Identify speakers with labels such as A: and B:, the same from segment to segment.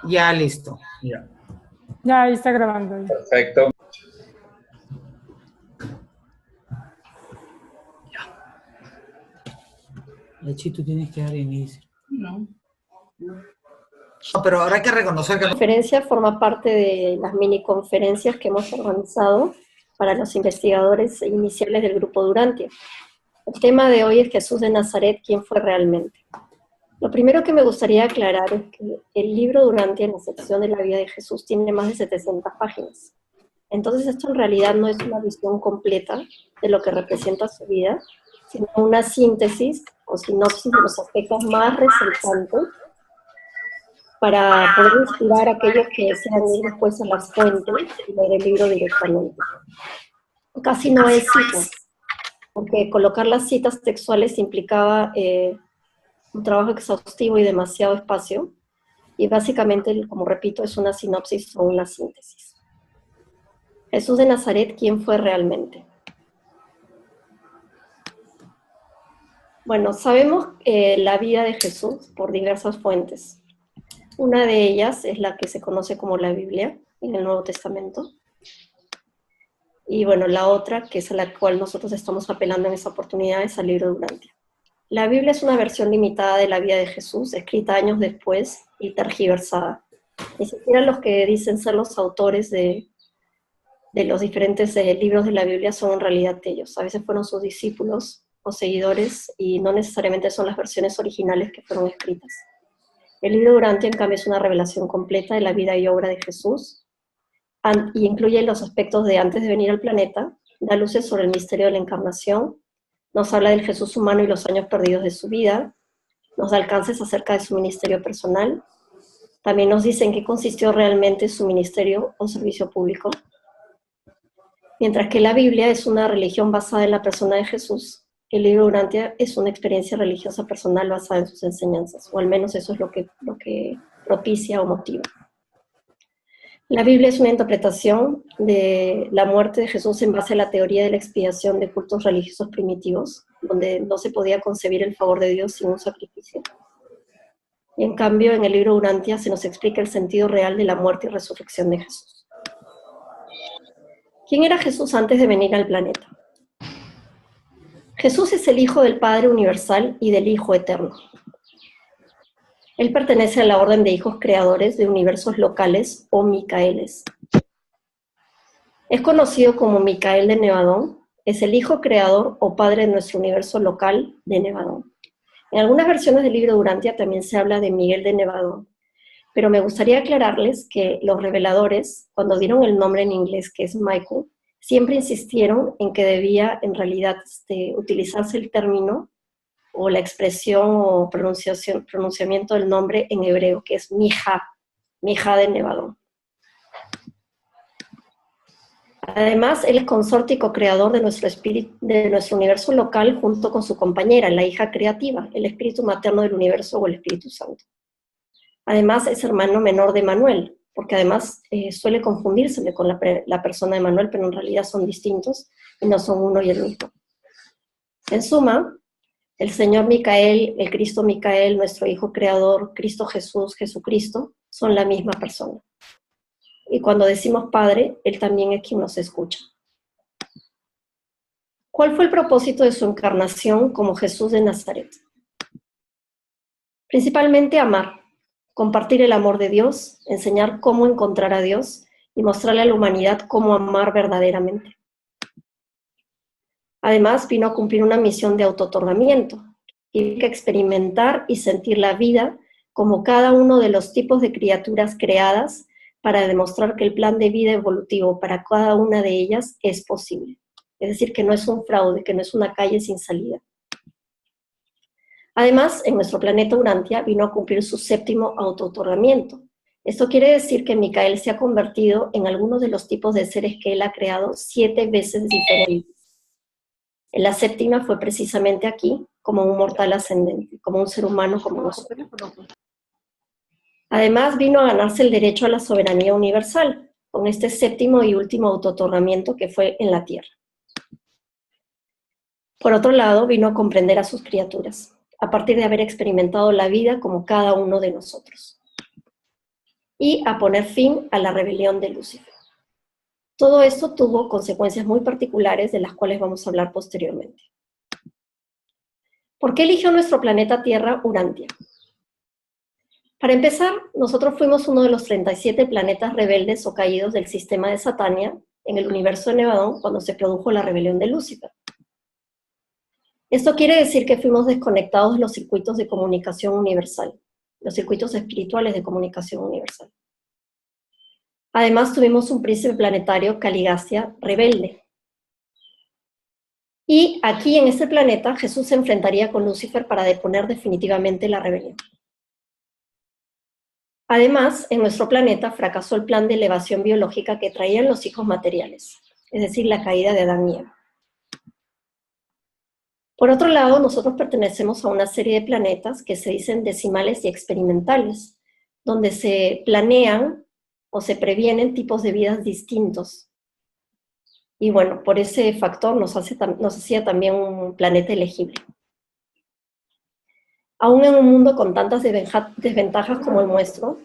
A: Ya listo.
B: Ya.
C: Ya, ahí está grabando. Ahí.
B: Perfecto.
A: Tú tienes que dar inicio. No, pero ahora hay que reconocer que
D: La conferencia forma parte de las mini conferencias que hemos organizado para los investigadores iniciales del Grupo Durantia. El tema de hoy es Jesús de Nazaret, ¿quién fue realmente? Lo primero que me gustaría aclarar es que el libro Durantia, en la sección de la vida de Jesús, tiene más de 700 páginas. Entonces esto en realidad no es una visión completa de lo que representa su vida, sino una síntesis o sinopsis de los aspectos más resaltantes para poder inspirar a aquellos que desean ir después a las fuentes y leer el libro directamente. Casi no hay citas, porque colocar las citas textuales implicaba un trabajo exhaustivo y demasiado espacio, y básicamente, como repito, es una sinopsis o una síntesis. Jesús de Nazaret, ¿quién fue realmente? Bueno, sabemos la vida de Jesús por diversas fuentes. Una de ellas es la que se conoce como la Biblia, en el Nuevo Testamento. Y bueno, la otra, que es a la cual nosotros estamos apelando en esta oportunidad, es al libro Durantia. La Biblia es una versión limitada de la vida de Jesús, escrita años después y tergiversada. Ni siquiera los que dicen ser los autores de los diferentes libros de la Biblia son en realidad ellos. A veces fueron sus discípulos o seguidores y no necesariamente son las versiones originales que fueron escritas. El libro Durantia, en cambio, es una revelación completa de la vida y obra de Jesús y incluye los aspectos de antes de venir al planeta, da luces sobre el misterio de la encarnación, nos habla del Jesús humano y los años perdidos de su vida, nos da alcances acerca de su ministerio personal, también nos dice en qué consistió realmente su ministerio o servicio público. Mientras que la Biblia es una religión basada en la persona de Jesús, el libro Durantia es una experiencia religiosa personal basada en sus enseñanzas, o al menos eso es lo que propicia o motiva. La Biblia es una interpretación de la muerte de Jesús en base a la teoría de la expiación de cultos religiosos primitivos, donde no se podía concebir el favor de Dios sin un sacrificio. Y en cambio, en el libro Durantia se nos explica el sentido real de la muerte y resurrección de Jesús. ¿Quién era Jesús antes de venir al planeta? Jesús es el Hijo del Padre Universal y del Hijo Eterno. Él pertenece a la orden de hijos creadores de universos locales o Micaeles. Es conocido como Micael de Nevadón, es el hijo creador o padre de nuestro universo local de Nevadón. En algunas versiones del libro Durantia también se habla de Miguel de Nevadón, pero me gustaría aclararles que los reveladores, cuando dieron el nombre en inglés, que es Michael, siempre insistieron en que debía en realidad utilizarse el término o la expresión o pronunciamiento del nombre en hebreo, que es Mija de Nevadón. Además, él es consorte y co-creador de nuestro universo local junto con su compañera, la hija creativa, el espíritu materno del universo o el Espíritu Santo. Además, es hermano menor de Manuel, porque además suele confundírsele con la persona de Manuel, pero en realidad son distintos y no son uno y el mismo. En suma, el Señor Micael, el Cristo Micael, nuestro Hijo Creador, Cristo Jesús, Jesucristo, son la misma persona. Y cuando decimos Padre, Él también es quien nos escucha. ¿Cuál fue el propósito de su encarnación como Jesús de Nazaret? Principalmente amar, compartir el amor de Dios, enseñar cómo encontrar a Dios y mostrarle a la humanidad cómo amar verdaderamente. Además, vino a cumplir una misión de autootorgamiento, y que experimentar y sentir la vida como cada uno de los tipos de criaturas creadas para demostrar que el plan de vida evolutivo para cada una de ellas es posible. Es decir, que no es un fraude, que no es una calle sin salida. Además, en nuestro planeta Durantia vino a cumplir su 7º autootorgamiento. Esto quiere decir que Micael se ha convertido en algunos de los tipos de seres que él ha creado 7 veces diferentes. En la 7ª fue precisamente aquí, como un mortal ascendente, como un ser humano como nosotros. Además, vino a ganarse el derecho a la soberanía universal, con este 7º y último autootorgamiento que fue en la Tierra. Por otro lado, vino a comprender a sus criaturas, a partir de haber experimentado la vida como cada uno de nosotros. y a poner fin a la rebelión de Lucifer. Todo esto tuvo consecuencias muy particulares de las cuales vamos a hablar posteriormente. ¿Por qué eligió nuestro planeta Tierra Urantia? Para empezar, nosotros fuimos uno de los 37 planetas rebeldes o caídos del sistema de Satania en el universo de Nevadón cuando se produjo la rebelión de Lucifer. Esto quiere decir que fuimos desconectados de los circuitos de comunicación universal, los circuitos espirituales de comunicación universal. Además, tuvimos un príncipe planetario, Caligastia, rebelde. Y aquí, en este planeta, Jesús se enfrentaría con Lucifer para deponer definitivamente la rebelión. Además, en nuestro planeta fracasó el plan de elevación biológica que traían los hijos materiales, es decir, la caída de Adán y Eva. Por otro lado, nosotros pertenecemos a una serie de planetas que se dicen decimales y experimentales, donde se planean o se previenen tipos de vidas distintos. Y bueno, por ese factor nos hacía también un planeta elegible. Aún en un mundo con tantas desventajas como el nuestro,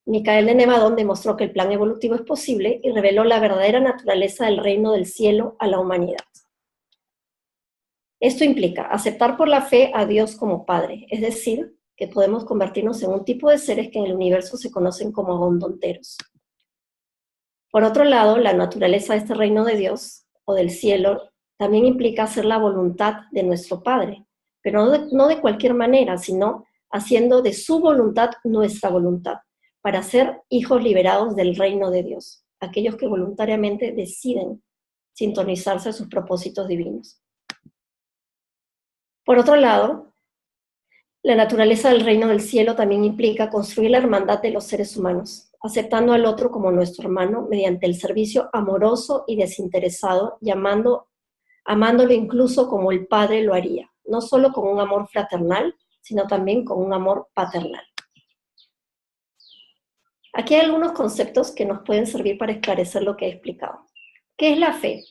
D: Micael de Nevadón demostró que el plan evolutivo es posible y reveló la verdadera naturaleza del reino del cielo a la humanidad. Esto implica aceptar por la fe a Dios como Padre, es decir, que podemos convertirnos en un tipo de seres que en el universo se conocen como agondonteros. Por otro lado, la naturaleza de este reino de Dios, o del cielo, también implica hacer la voluntad de nuestro Padre, pero no de cualquier manera, sino haciendo de su voluntad nuestra voluntad, para ser hijos liberados del reino de Dios, aquellos que voluntariamente deciden sintonizarse a sus propósitos divinos. Por otro lado, la naturaleza del reino del cielo también implica construir la hermandad de los seres humanos, aceptando al otro como nuestro hermano mediante el servicio amoroso y desinteresado, amándolo incluso como el Padre lo haría, no solo con un amor fraternal, sino también con un amor paternal. Aquí hay algunos conceptos que nos pueden servir para esclarecer lo que he explicado. ¿Qué es la fe?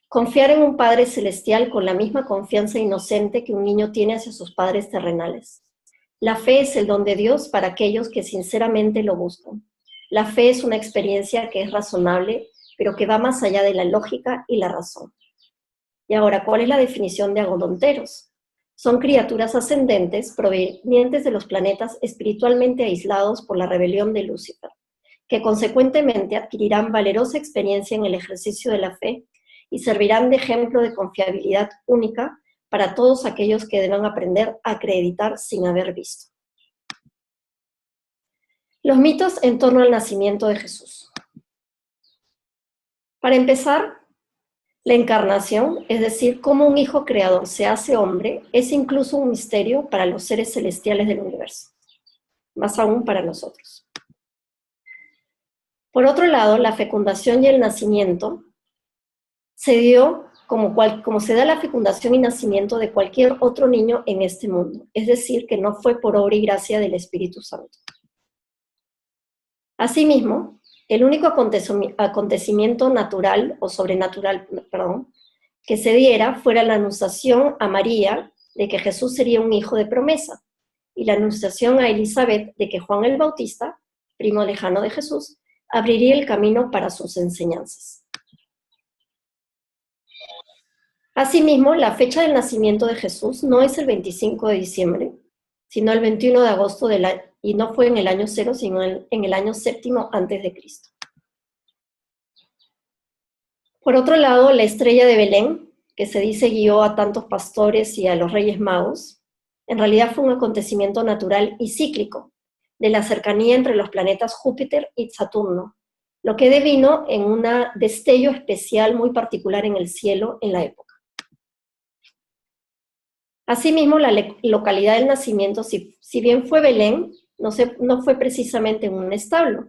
D: Confiar en un Padre celestial con la misma confianza inocente que un niño tiene hacia sus padres terrenales. La fe es el don de Dios para aquellos que sinceramente lo buscan. La fe es una experiencia que es razonable, pero que va más allá de la lógica y la razón. Y ahora, ¿cuál es la definición de agondonteros? Son criaturas ascendentes provenientes de los planetas espiritualmente aislados por la rebelión de Lucifer, que consecuentemente adquirirán valerosa experiencia en el ejercicio de la fe y servirán de ejemplo de confiabilidad única para todos aquellos que deban aprender a acreditar sin haber visto. Los mitos en torno al nacimiento de Jesús. Para empezar, la encarnación, es decir, cómo un hijo creador se hace hombre, es incluso un misterio para los seres celestiales del universo, más aún para nosotros. Por otro lado, la fecundación y el nacimiento se dio como se da la fecundación y nacimiento de cualquier otro niño en este mundo, es decir, que no fue por obra y gracia del Espíritu Santo. Asimismo, el único acontecimiento natural o sobrenatural, que se diera fuera la anunciación a María de que Jesús sería un hijo de promesa, y la anunciación a Elizabeth de que Juan el Bautista, primo lejano de Jesús, abriría el camino para sus enseñanzas. Asimismo, la fecha del nacimiento de Jesús no es el 25 de diciembre, sino el 21 de agosto y no fue en el año 0, sino en el año 7º antes de Cristo. Por otro lado, la estrella de Belén, que se dice guió a tantos pastores y a los reyes magos, en realidad fue un acontecimiento natural y cíclico, de la cercanía entre los planetas Júpiter y Saturno, lo que devino en un destello especial muy particular en el cielo en la época. Asimismo, la localidad del nacimiento, si bien fue Belén, no fue precisamente en un establo,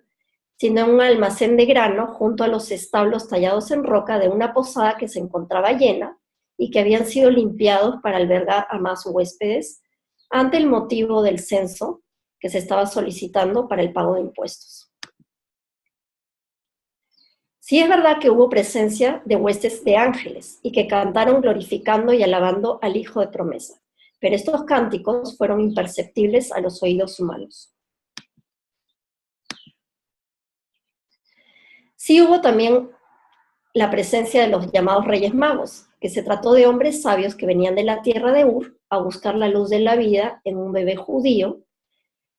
D: sino en un almacén de grano junto a los establos tallados en roca de una posada que se encontraba llena y que habían sido limpiados para albergar a más huéspedes ante el motivo del censo que se estaba solicitando para el pago de impuestos. Sí es verdad que hubo presencia de huestes de ángeles y que cantaron glorificando y alabando al Hijo de promesa, pero estos cánticos fueron imperceptibles a los oídos humanos. Sí hubo también la presencia de los llamados Reyes Magos, que se trató de hombres sabios que venían de la tierra de Ur a buscar la luz de la vida en un bebé judío,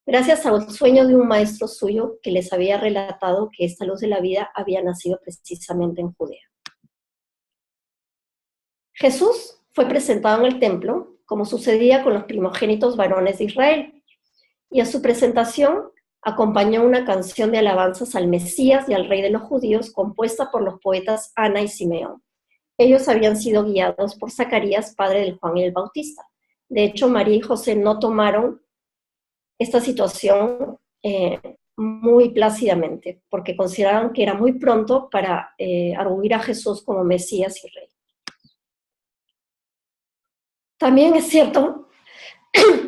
D: gracias al sueño de un maestro suyo que les había relatado que esta luz de la vida había nacido precisamente en Judea. Jesús fue presentado en el templo, como sucedía con los primogénitos varones de Israel, y a su presentación acompañó una canción de alabanzas al Mesías y al Rey de los Judíos, compuesta por los poetas Ana y Simeón. Ellos habían sido guiados por Zacarías, padre de Juan el Bautista. De hecho, María y José no tomaron esta situación muy plácidamente, porque consideraron que era muy pronto para arguir a Jesús como Mesías y Rey. También es cierto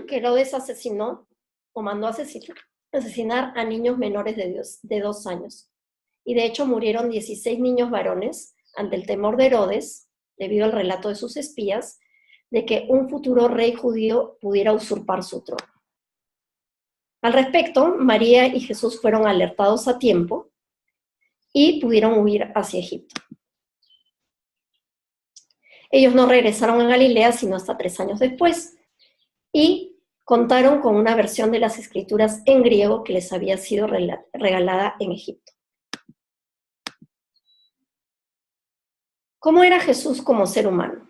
D: que Herodes asesinó o mandó asesinar a niños menores de 2 años. Y de hecho murieron 16 niños varones ante el temor de Herodes, debido al relato de sus espías, de que un futuro rey judío pudiera usurpar su trono. Al respecto, María y Jesús fueron alertados a tiempo y pudieron huir hacia Egipto. Ellos no regresaron a Galilea sino hasta 3 años después y contaron con una versión de las escrituras en griego que les había sido regalada en Egipto. ¿Cómo era Jesús como ser humano?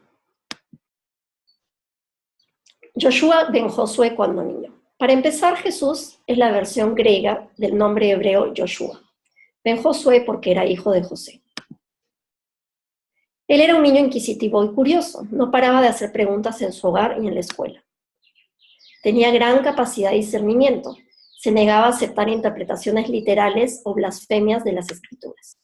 D: Yoshua ben Josué cuando niño. Para empezar, Jesús es la versión griega del nombre hebreo Yoshua. Ben Josué porque era hijo de José. Él era un niño inquisitivo y curioso. No paraba de hacer preguntas en su hogar y en la escuela. Tenía gran capacidad de discernimiento. Se negaba a aceptar interpretaciones literales o blasfemias de las escrituras.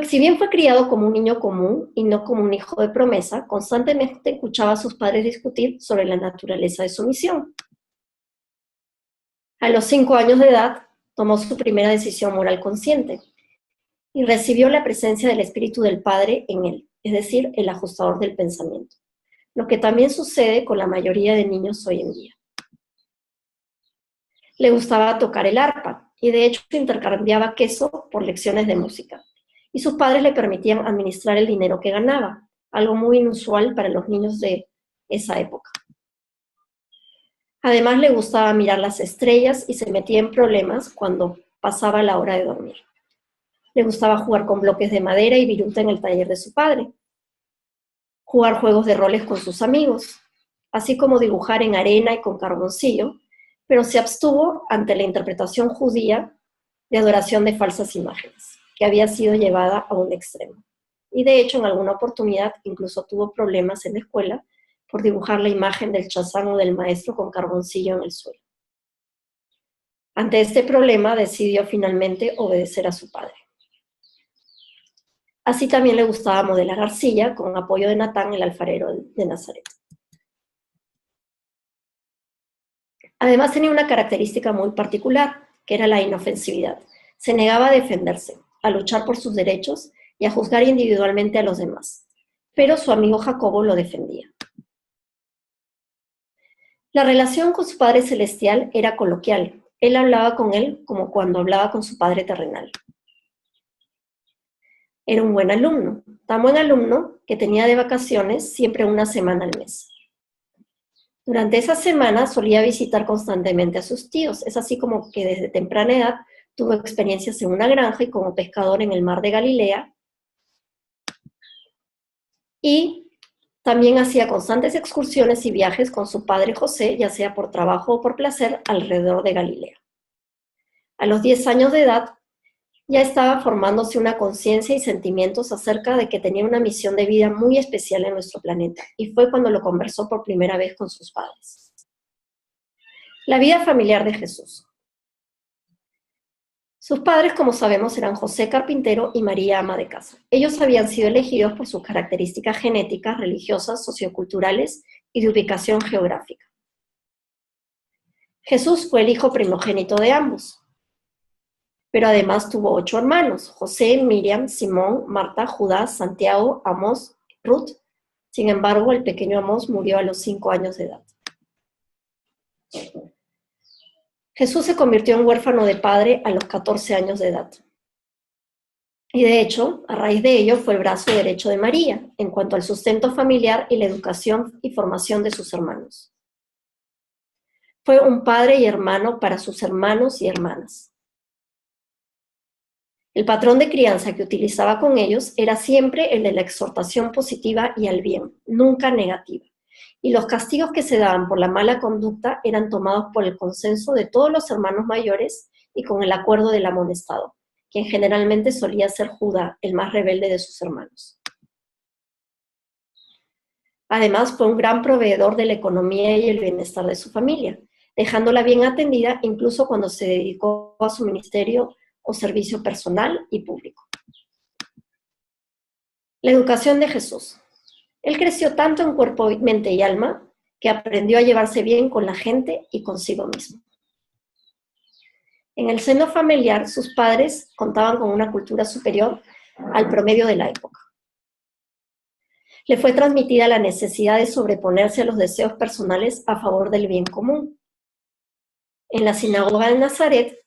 D: Si bien fue criado como un niño común y no como un hijo de promesa, constantemente escuchaba a sus padres discutir sobre la naturaleza de su misión. A los 5 años de edad, tomó su primera decisión moral consciente y recibió la presencia del Espíritu del Padre en él, es decir, el ajustador del pensamiento, lo que también sucede con la mayoría de niños hoy en día. Le gustaba tocar el arpa y de hecho intercambiaba queso por lecciones de música. Y sus padres le permitían administrar el dinero que ganaba, algo muy inusual para los niños de esa época. Además, le gustaba mirar las estrellas y se metía en problemas cuando pasaba la hora de dormir. Le gustaba jugar con bloques de madera y viruta en el taller de su padre, jugar juegos de roles con sus amigos, así como dibujar en arena y con carboncillo, pero se abstuvo ante la interpretación judía de adoración de falsas imágenes, que había sido llevada a un extremo. Y de hecho, en alguna oportunidad, incluso tuvo problemas en la escuela por dibujar la imagen del chazán o del maestro con carboncillo en el suelo. Ante este problema, decidió finalmente obedecer a su padre. Así también le gustaba modelar arcilla con apoyo de Natán, el alfarero de Nazaret. Además, tenía una característica muy particular, que era la inofensividad. Se negaba a defenderse, a luchar por sus derechos y a juzgar individualmente a los demás. Pero su amigo Jacobo lo defendía. La relación con su Padre Celestial era coloquial. Él hablaba con él como cuando hablaba con su padre terrenal. Era un buen alumno, tan buen alumno que tenía de vacaciones siempre una semana al mes. Durante esa semana solía visitar constantemente a sus tíos. Es así como que desde temprana edad tuvo experiencias en una granja y como pescador en el mar de Galilea. Y también hacía constantes excursiones y viajes con su padre José, ya sea por trabajo o por placer, alrededor de Galilea. A los 10 años de edad, ya estaba formándose una conciencia y sentimientos acerca de que tenía una misión de vida muy especial en nuestro planeta, y fue cuando lo conversó por primera vez con sus padres. La vida familiar de Jesús. Sus padres, como sabemos, eran José carpintero y María ama de casa. Ellos habían sido elegidos por sus características genéticas, religiosas, socioculturales y de ubicación geográfica. Jesús fue el hijo primogénito de ambos, pero además tuvo 8 hermanos: José, Miriam, Simón, Marta, Judas, Santiago, Amós, Ruth. Sin embargo, el pequeño Amós murió a los 5 años de edad. Jesús se convirtió en huérfano de padre a los 14 años de edad. Y de hecho, a raíz de ello fue el brazo derecho de María, en cuanto al sustento familiar y la educación y formación de sus hermanos. Fue un padre y hermano para sus hermanos y hermanas. El patrón de crianza que utilizaba con ellos era siempre el de la exhortación positiva y al bien, nunca negativa. Y los castigos que se daban por la mala conducta eran tomados por el consenso de todos los hermanos mayores y con el acuerdo del amonestado, quien generalmente solía ser Judá, el más rebelde de sus hermanos. Además, fue un gran proveedor de la economía y el bienestar de su familia, dejándola bien atendida incluso cuando se dedicó a su ministerio o servicio personal y público. La educación de Jesús. Él creció tanto en cuerpo, mente y alma que aprendió a llevarse bien con la gente y consigo mismo. En el seno familiar, sus padres contaban con una cultura superior al promedio de la época. Le fue transmitida la necesidad de sobreponerse a los deseos personales a favor del bien común. En la sinagoga de Nazaret,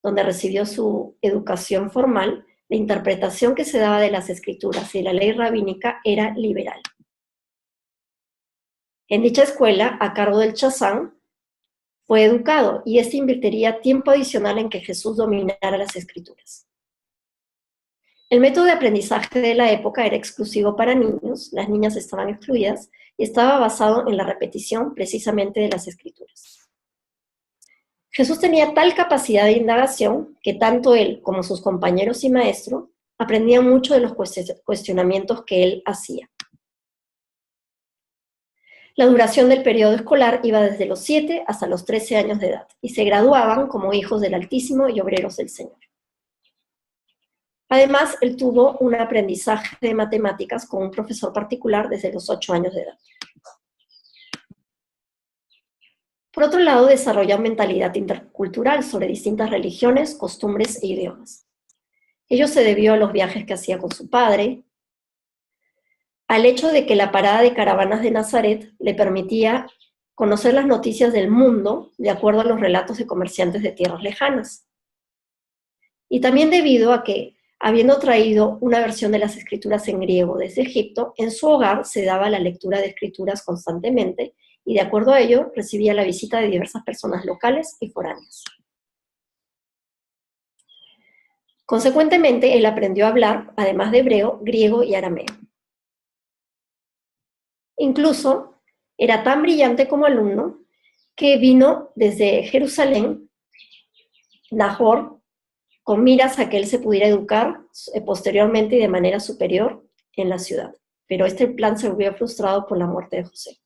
D: donde recibió su educación formal, la interpretación que se daba de las escrituras y la ley rabínica era liberal. En dicha escuela, a cargo del Chazán, fue educado y este invertiría tiempo adicional en que Jesús dominara las escrituras. El método de aprendizaje de la época era exclusivo para niños, las niñas estaban excluidas, y estaba basado en la repetición precisamente de las escrituras. Jesús tenía tal capacidad de indagación que tanto él como sus compañeros y maestros aprendían mucho de los cuestionamientos que él hacía. La duración del periodo escolar iba desde los 7 hasta los 13 años de edad, y se graduaban como hijos del Altísimo y obreros del Señor. Además, él tuvo un aprendizaje de matemáticas con un profesor particular desde los 8 años de edad. Por otro lado, desarrolló mentalidad intercultural sobre distintas religiones, costumbres e idiomas. Ello se debió a los viajes que hacía con su padre, al hecho de que la parada de caravanas de Nazaret le permitía conocer las noticias del mundo de acuerdo a los relatos de comerciantes de tierras lejanas. Y también debido a que, habiendo traído una versión de las escrituras en griego desde Egipto, en su hogar se daba la lectura de escrituras constantemente y de acuerdo a ello recibía la visita de diversas personas locales y foráneas. Consecuentemente, él aprendió a hablar, además de hebreo, griego y arameo. Incluso era tan brillante como alumno que vino desde Jerusalén, Nahor, con miras a que él se pudiera educar posteriormente y de manera superior en la ciudad. Pero este plan se vio frustrado por la muerte de José.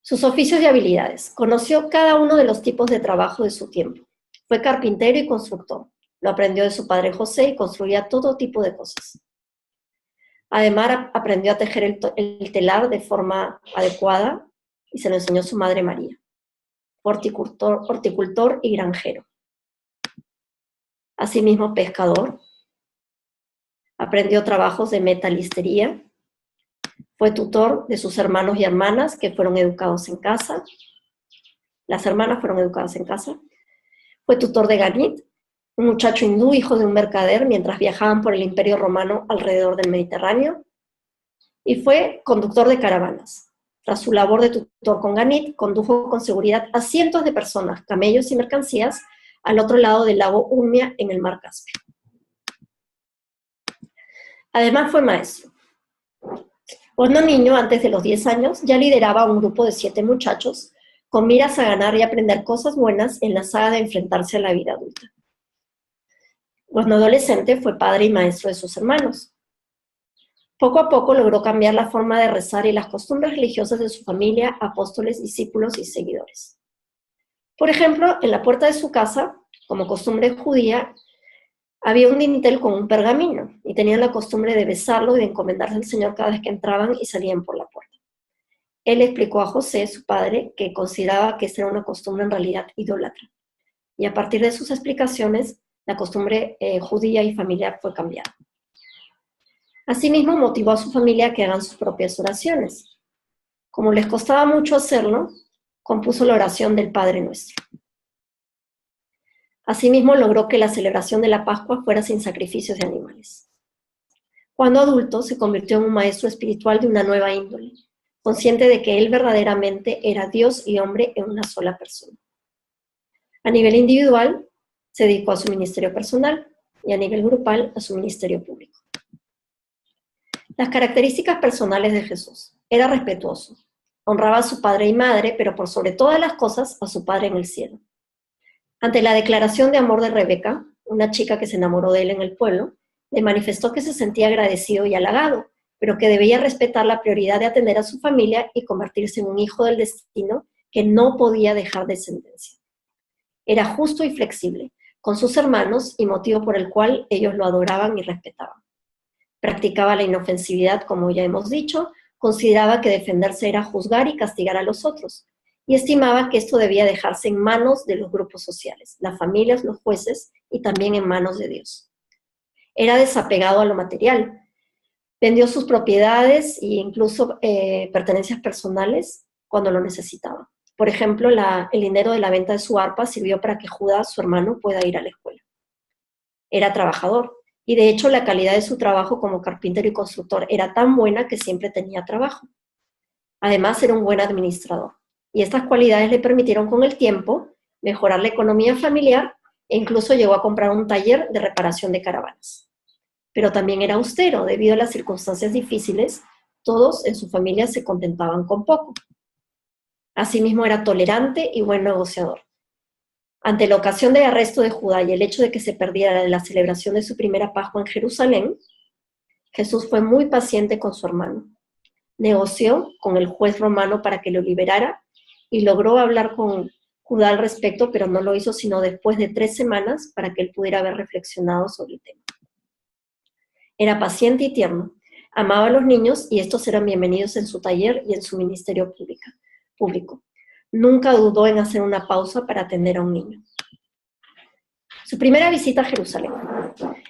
D: Sus oficios y habilidades. Conoció cada uno de los tipos de trabajo de su tiempo. Fue carpintero y constructor. Lo aprendió de su padre José y construía todo tipo de cosas. Además, aprendió a tejer el telar de forma adecuada y se lo enseñó su madre María. Horticultor y granjero. Asimismo, pescador. Aprendió trabajos de metalistería. Fue tutor de sus hermanos y hermanas que fueron educados en casa. Las hermanas fueron educadas en casa. Fue tutor de Ganit, un muchacho hindú, hijo de un mercader, mientras viajaban por el Imperio Romano alrededor del Mediterráneo. Y fue conductor de caravanas. Tras su labor de tutor con Ganit, condujo con seguridad a cientos de personas, camellos y mercancías al otro lado del lago Urmia en el mar Caspio. Además fue maestro. Cuando niño, antes de los 10 años, ya lideraba un grupo de 7 muchachos con miras a ganar y aprender cosas buenas en la saga de enfrentarse a la vida adulta. Cuando adolescente fue padre y maestro de sus hermanos. Poco a poco logró cambiar la forma de rezar y las costumbres religiosas de su familia, apóstoles, discípulos y seguidores. Por ejemplo, en la puerta de su casa, como costumbre judía, había un dintel con un pergamino y tenían la costumbre de besarlo y de encomendarse al Señor cada vez que entraban y salían por la puerta. Él explicó a José, su padre, que consideraba que esta era una costumbre en realidad idólatra. Y a partir de sus explicaciones, la costumbre judía y familiar fue cambiada. Asimismo, motivó a su familia a que hagan sus propias oraciones. Como les costaba mucho hacerlo, compuso la oración del Padre Nuestro. Asimismo, logró que la celebración de la Pascua fuera sin sacrificios de animales. Cuando adulto, se convirtió en un maestro espiritual de una nueva índole, consciente de que él verdaderamente era Dios y hombre en una sola persona. A nivel individual, se dedicó a su ministerio personal y a nivel grupal a su ministerio público. Las características personales de Jesús. Era respetuoso, honraba a su padre y madre, pero por sobre todas las cosas a su Padre en el cielo. Ante la declaración de amor de Rebeca, una chica que se enamoró de él en el pueblo, le manifestó que se sentía agradecido y halagado, pero que debía respetar la prioridad de atender a su familia y convertirse en un hijo del destino que no podía dejar descendencia. Era justo y flexible con sus hermanos y motivo por el cual ellos lo adoraban y respetaban. Practicaba la inofensividad, como ya hemos dicho, consideraba que defenderse era juzgar y castigar a los otros, y estimaba que esto debía dejarse en manos de los grupos sociales, las familias, los jueces y también en manos de Dios. Era desapegado a lo material, vendió sus propiedades e incluso pertenencias personales cuando lo necesitaba. Por ejemplo, el dinero de la venta de su arpa sirvió para que Judas, su hermano, pueda ir a la escuela. Era trabajador, y de hecho la calidad de su trabajo como carpintero y constructor era tan buena que siempre tenía trabajo. Además, era un buen administrador, y estas cualidades le permitieron con el tiempo mejorar la economía familiar e incluso llegó a comprar un taller de reparación de caravanas. Pero también era austero, debido a las circunstancias difíciles, todos en su familia se contentaban con poco. Asimismo, era tolerante y buen negociador. Ante la ocasión del arresto de Judá y el hecho de que se perdiera la celebración de su primera Pascua en Jerusalén, Jesús fue muy paciente con su hermano. Negoció con el juez romano para que lo liberara y logró hablar con Judá al respecto, pero no lo hizo sino después de 3 semanas para que él pudiera haber reflexionado sobre el tema. Era paciente y tierno, amaba a los niños y estos eran bienvenidos en su taller y en su ministerio público. Nunca dudó en hacer una pausa para atender a un niño. Su primera visita a Jerusalén.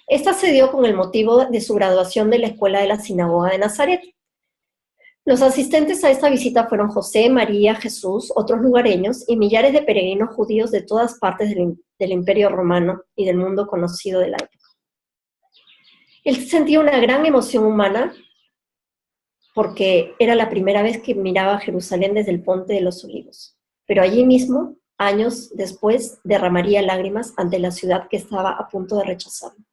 D: Esta se dio con el motivo de su graduación de la escuela de la sinagoga de Nazaret. Los asistentes a esta visita fueron José, María, Jesús, otros lugareños y millares de peregrinos judíos de todas partes del Imperio Romano y del mundo conocido de la época. Él sentía una gran emoción humana porque era la primera vez que miraba a Jerusalén desde el Monte de los Olivos. Pero allí mismo, años después, derramaría lágrimas ante la ciudad que estaba a punto de rechazarlo.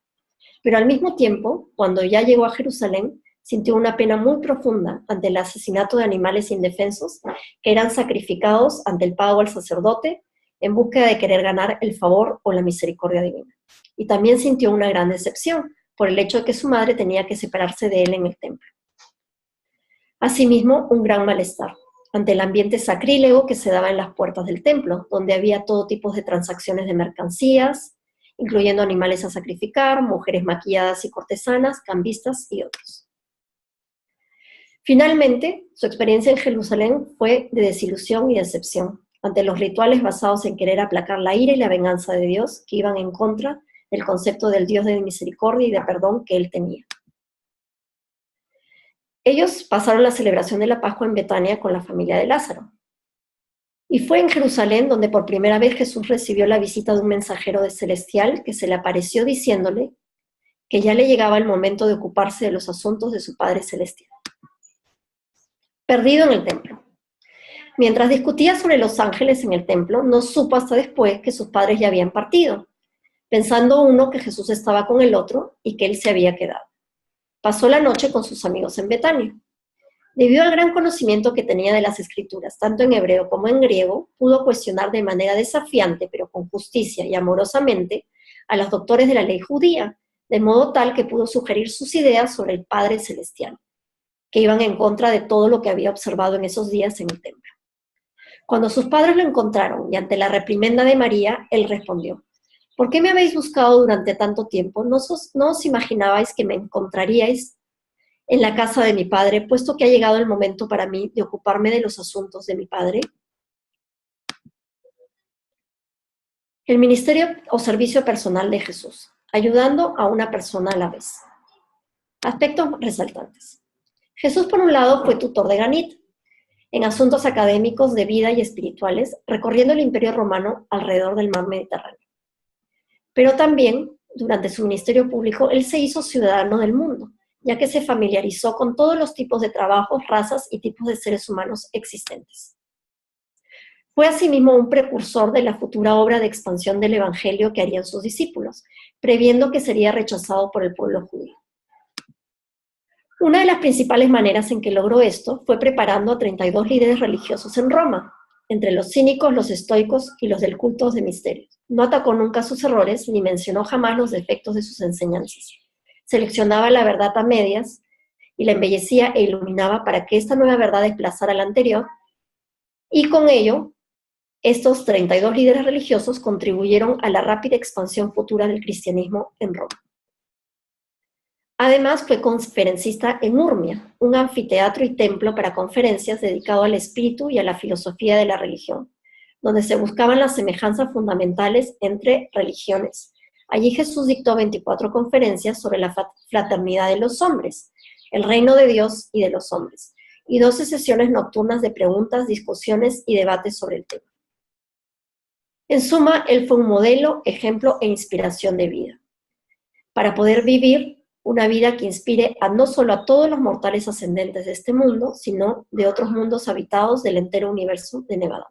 D: Pero al mismo tiempo, cuando ya llegó a Jerusalén, sintió una pena muy profunda ante el asesinato de animales indefensos que eran sacrificados ante el pago al sacerdote en búsqueda de querer ganar el favor o la misericordia divina. Y también sintió una gran decepción por el hecho de que su madre tenía que separarse de él en el templo. Asimismo, un gran malestar ante el ambiente sacrílego que se daba en las puertas del templo, donde había todo tipo de transacciones de mercancías, incluyendo animales a sacrificar, mujeres maquilladas y cortesanas, cambistas y otros. Finalmente, su experiencia en Jerusalén fue de desilusión y decepción ante los rituales basados en querer aplacar la ira y la venganza de Dios que iban en contra del concepto del Dios de misericordia y de perdón que él tenía. Ellos pasaron la celebración de la Pascua en Betania con la familia de Lázaro. Y fue en Jerusalén donde por primera vez Jesús recibió la visita de un mensajero celestial que se le apareció diciéndole que ya le llegaba el momento de ocuparse de los asuntos de su Padre Celestial. Perdido en el templo. Mientras discutía sobre los ángeles en el templo, no supo hasta después que sus padres ya habían partido, pensando uno que Jesús estaba con el otro y que él se había quedado. Pasó la noche con sus amigos en Betania. Debido al gran conocimiento que tenía de las Escrituras, tanto en hebreo como en griego, pudo cuestionar de manera desafiante, pero con justicia y amorosamente, a los doctores de la ley judía, de modo tal que pudo sugerir sus ideas sobre el Padre Celestial, que iban en contra de todo lo que había observado en esos días en el templo. Cuando sus padres lo encontraron y ante la reprimenda de María, él respondió: ¿por qué me habéis buscado durante tanto tiempo? ¿No os imaginabais que me encontraríais en la casa de mi padre, puesto que ha llegado el momento para mí de ocuparme de los asuntos de mi padre? El ministerio o servicio personal de Jesús, ayudando a una persona a la vez. Aspectos resaltantes. Jesús, por un lado, fue tutor de Ganit en asuntos académicos de vida y espirituales, recorriendo el Imperio Romano alrededor del mar Mediterráneo. Pero también, durante su ministerio público, él se hizo ciudadano del mundo, ya que se familiarizó con todos los tipos de trabajos, razas y tipos de seres humanos existentes. Fue asimismo un precursor de la futura obra de expansión del Evangelio que harían sus discípulos, previendo que sería rechazado por el pueblo judío. Una de las principales maneras en que logró esto fue preparando a 32 líderes religiosos en Roma, entre los cínicos, los estoicos y los del culto de misterios. No atacó nunca sus errores ni mencionó jamás los defectos de sus enseñanzas. Seleccionaba la verdad a medias y la embellecía e iluminaba para que esta nueva verdad desplazara la anterior, y con ello, estos 32 líderes religiosos contribuyeron a la rápida expansión futura del cristianismo en Roma. Además, fue conferencista en Urmia, un anfiteatro y templo para conferencias dedicado al espíritu y a la filosofía de la religión, donde se buscaban las semejanzas fundamentales entre religiones. Allí Jesús dictó 24 conferencias sobre la fraternidad de los hombres, el reino de Dios y de los hombres, y 12 sesiones nocturnas de preguntas, discusiones y debates sobre el tema. En suma, él fue un modelo, ejemplo e inspiración de vida, para poder vivir una vida que inspire a no solo a todos los mortales ascendentes de este mundo, sino de otros mundos habitados del entero universo de Nevada.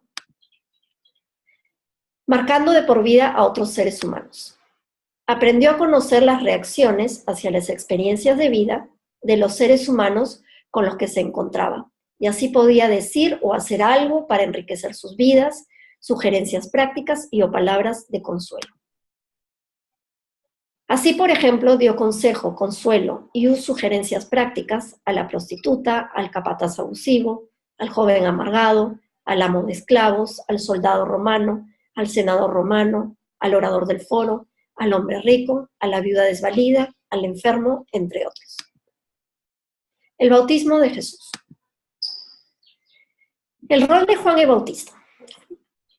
D: Marcando de por vida a otros seres humanos. Aprendió a conocer las reacciones hacia las experiencias de vida de los seres humanos con los que se encontraba, y así podía decir o hacer algo para enriquecer sus vidas, sugerencias prácticas y o palabras de consuelo. Así, por ejemplo, dio consejo, consuelo y sugerencias prácticas a la prostituta, al capataz abusivo, al joven amargado, al amo de esclavos, al soldado romano, al senador romano, al orador del foro, al hombre rico, a la viuda desvalida, al enfermo, entre otros. El bautismo de Jesús. El rol de Juan el Bautista.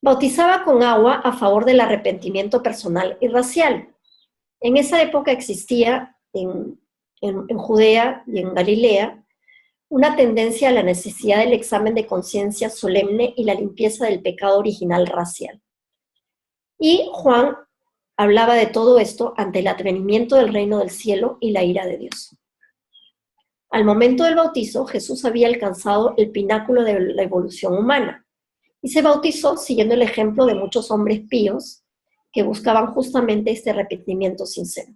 D: Bautizaba con agua a favor del arrepentimiento personal y racial. En esa época existía en Judea y en Galilea una tendencia a la necesidad del examen de conciencia solemne y la limpieza del pecado original racial. Y Juan hablaba de todo esto ante el advenimiento del reino del cielo y la ira de Dios. Al momento del bautizo, Jesús había alcanzado el pináculo de la evolución humana y se bautizó siguiendo el ejemplo de muchos hombres píos que buscaban justamente este arrepentimiento sincero.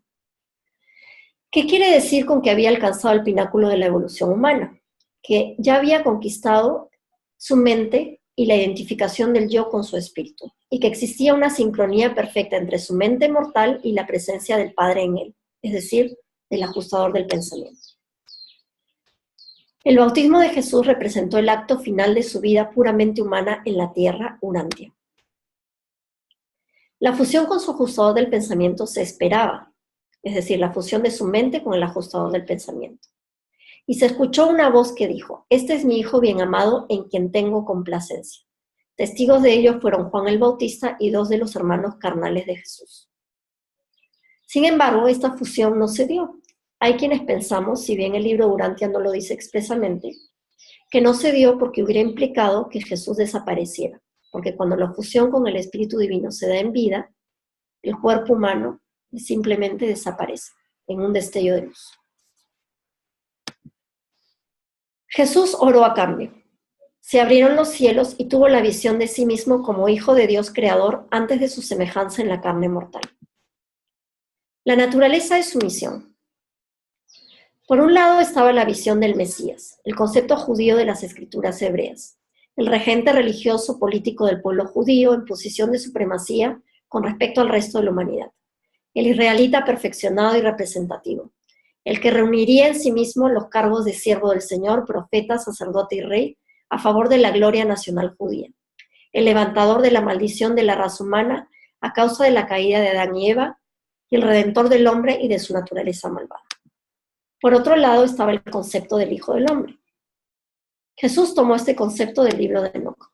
D: ¿Qué quiere decir con que había alcanzado el pináculo de la evolución humana? Que ya había conquistado su mente y la identificación del yo con su espíritu, y que existía una sincronía perfecta entre su mente mortal y la presencia del Padre en él, es decir, del ajustador del pensamiento. El bautismo de Jesús representó el acto final de su vida puramente humana en la tierra Urantia. La fusión con su ajustador del pensamiento se esperaba, es decir, la fusión de su mente con el ajustador del pensamiento. Y se escuchó una voz que dijo: «Este es mi Hijo bien amado, en quien tengo complacencia». Testigos de ello fueron Juan el Bautista y 2 de los hermanos carnales de Jesús. Sin embargo, esta fusión no se dio. Hay quienes pensamos, si bien el libro de Urantia no lo dice expresamente, que no se dio porque hubiera implicado que Jesús desapareciera, porque cuando la fusión con el Espíritu Divino se da en vida, el cuerpo humano simplemente desaparece en un destello de luz. Jesús oró a cambio. Se abrieron los cielos y tuvo la visión de sí mismo como Hijo de Dios Creador antes de su semejanza en la carne mortal. La naturaleza de su misión. Por un lado estaba la visión del Mesías, el concepto judío de las escrituras hebreas, el regente religioso político del pueblo judío en posición de supremacía con respecto al resto de la humanidad, el israelita perfeccionado y representativo, el que reuniría en sí mismo los cargos de siervo del Señor, profeta, sacerdote y rey, a favor de la gloria nacional judía, el levantador de la maldición de la raza humana a causa de la caída de Adán y Eva, y el redentor del hombre y de su naturaleza malvada. Por otro lado estaba el concepto del Hijo del Hombre. Jesús tomó este concepto del libro de Enoc.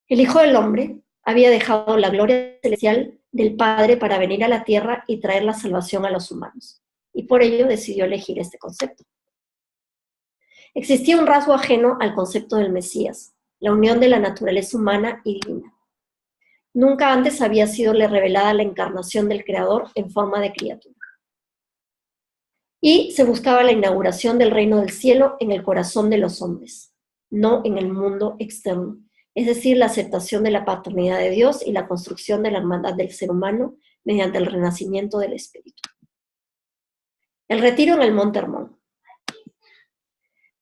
D: El Hijo del Hombre había dejado la gloria celestial del Padre para venir a la tierra y traer la salvación a los humanos, y por ello decidió elegir este concepto. Existía un rasgo ajeno al concepto del Mesías, la unión de la naturaleza humana y divina. Nunca antes había sido revelada la encarnación del Creador en forma de criatura. Y se buscaba la inauguración del reino del cielo en el corazón de los hombres, no en el mundo externo, es decir, la aceptación de la paternidad de Dios y la construcción de la hermandad del ser humano mediante el renacimiento del espíritu. El retiro en el Monte Hermón.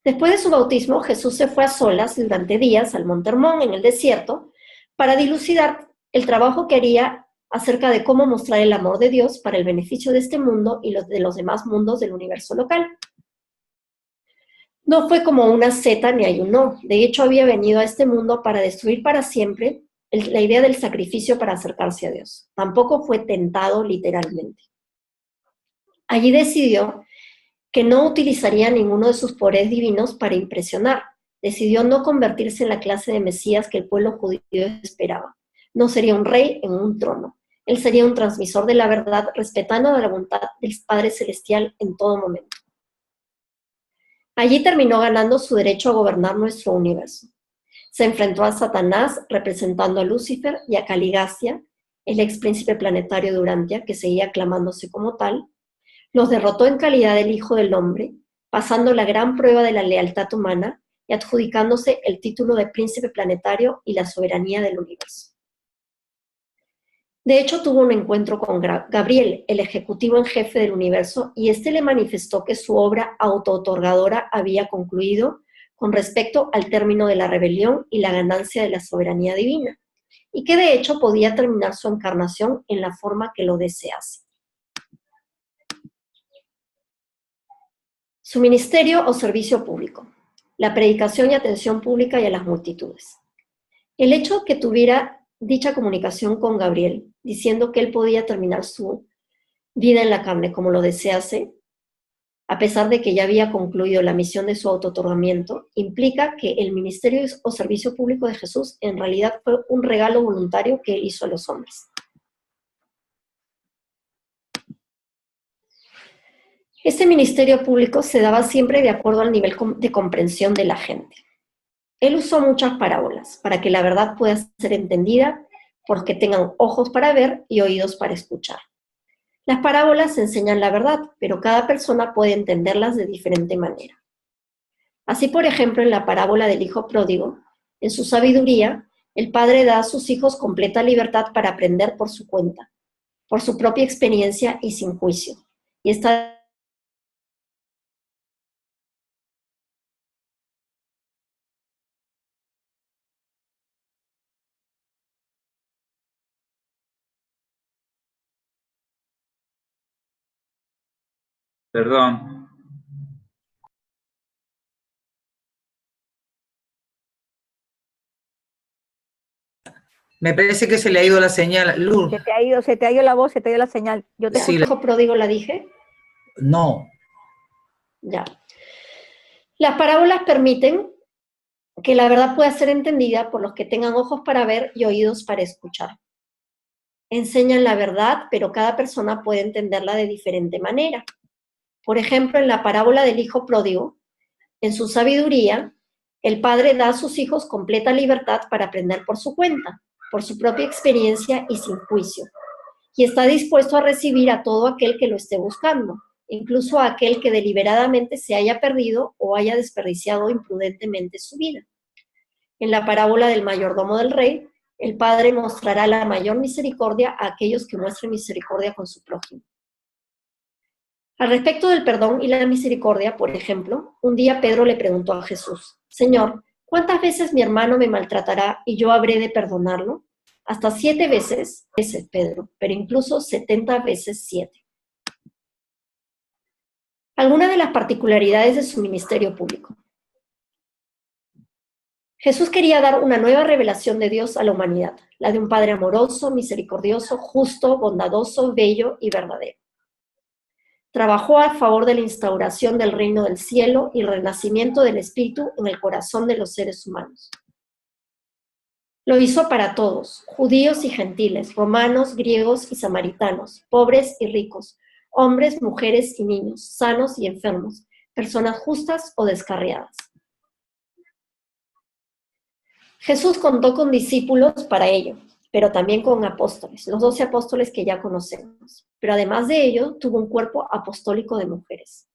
D: Después de su bautismo, Jesús se fue a solas durante días al Monte Hermón en el desierto para dilucidar el trabajo que haría acerca de cómo mostrar el amor de Dios para el beneficio de este mundo y de los demás mundos del universo local. No fue como una seta ni ayunó. De hecho, había venido a este mundo para destruir para siempre la idea del sacrificio para acercarse a Dios. Tampoco fue tentado literalmente. Allí decidió que no utilizaría ninguno de sus poderes divinos para impresionar. Decidió no convertirse en la clase de Mesías que el pueblo judío esperaba. No sería un rey en un trono. Él sería un transmisor de la verdad, respetando la voluntad del Padre Celestial en todo momento. Allí terminó ganando su derecho a gobernar nuestro universo. Se enfrentó a Satanás, representando a Lucifer, y a Caligastia, el ex príncipe planetario de Urantia, que seguía aclamándose como tal. Los derrotó en calidad del Hijo del Hombre, pasando la gran prueba de la lealtad humana y adjudicándose el título de príncipe planetario y la soberanía del universo. De hecho, tuvo un encuentro con Gabriel, el ejecutivo en jefe del universo, y este le manifestó que su obra auto-otorgadora había concluido con respecto al término de la rebelión y la ganancia de la soberanía divina, y que de hecho podía terminar su encarnación en la forma que lo desease. Su ministerio o servicio público, la predicación y atención pública y a las multitudes. El hecho que tuviera dicha comunicación con Gabriel, diciendo que él podía terminar su vida en la carne como lo desease, a pesar de que ya había concluido la misión de su auto-otorgamiento, implica que el ministerio o servicio público de Jesús en realidad fue un regalo voluntario que él hizo a los hombres. Este ministerio público se daba siempre de acuerdo al nivel de comprensión de la gente. Él usó muchas parábolas para que la verdad pueda ser entendida por los que tengan ojos para ver y oídos para escuchar. Las parábolas enseñan la verdad, pero cada persona puede entenderlas de diferente manera. Así, por ejemplo, en la parábola del hijo pródigo, en su sabiduría, el padre da a sus hijos completa libertad para aprender por su cuenta, por su propia experiencia y sin juicio. Y está
B: Perdón.
A: Me parece que se le ha ido la señal. Luz.
E: Se te ha ido la voz, se te ha ido la señal. Yo te
A: Sí,
D: ¿El hijo pródigo la dije?
A: No.
D: Ya. Las parábolas permiten que la verdad pueda ser entendida por los que tengan ojos para ver y oídos para escuchar. Enseñan la verdad, pero cada persona puede entenderla de diferente manera. Por ejemplo, en la parábola del hijo pródigo, en su sabiduría, el padre da a sus hijos completa libertad para aprender por su cuenta, por su propia experiencia y sin juicio, y está dispuesto a recibir a todo aquel que lo esté buscando, incluso a aquel que deliberadamente se haya perdido o haya desperdiciado imprudentemente su vida. En la parábola del mayordomo del rey, el padre mostrará la mayor misericordia a aquellos que muestren misericordia con su prójimo. Al respecto del perdón y la misericordia, por ejemplo, un día Pedro le preguntó a Jesús: Señor, ¿cuántas veces mi hermano me maltratará y yo habré de perdonarlo? Hasta 7 veces, dice Pedro, pero incluso 70 veces 7. Algunas de las particularidades de su ministerio público. Jesús quería dar una nueva revelación de Dios a la humanidad, la de un Padre amoroso, misericordioso, justo, bondadoso, bello y verdadero. Trabajó a favor de la instauración del reino del cielo y el renacimiento del espíritu en el corazón de los seres humanos. Lo hizo para todos, judíos y gentiles, romanos, griegos y samaritanos, pobres y ricos, hombres, mujeres y niños, sanos y enfermos, personas justas o descarriadas. Jesús contó con discípulos para ello. pero también con apóstoles, los 12 apóstoles que ya conocemos. Pero además de ello, tuvo un cuerpo apostólico de mujeres,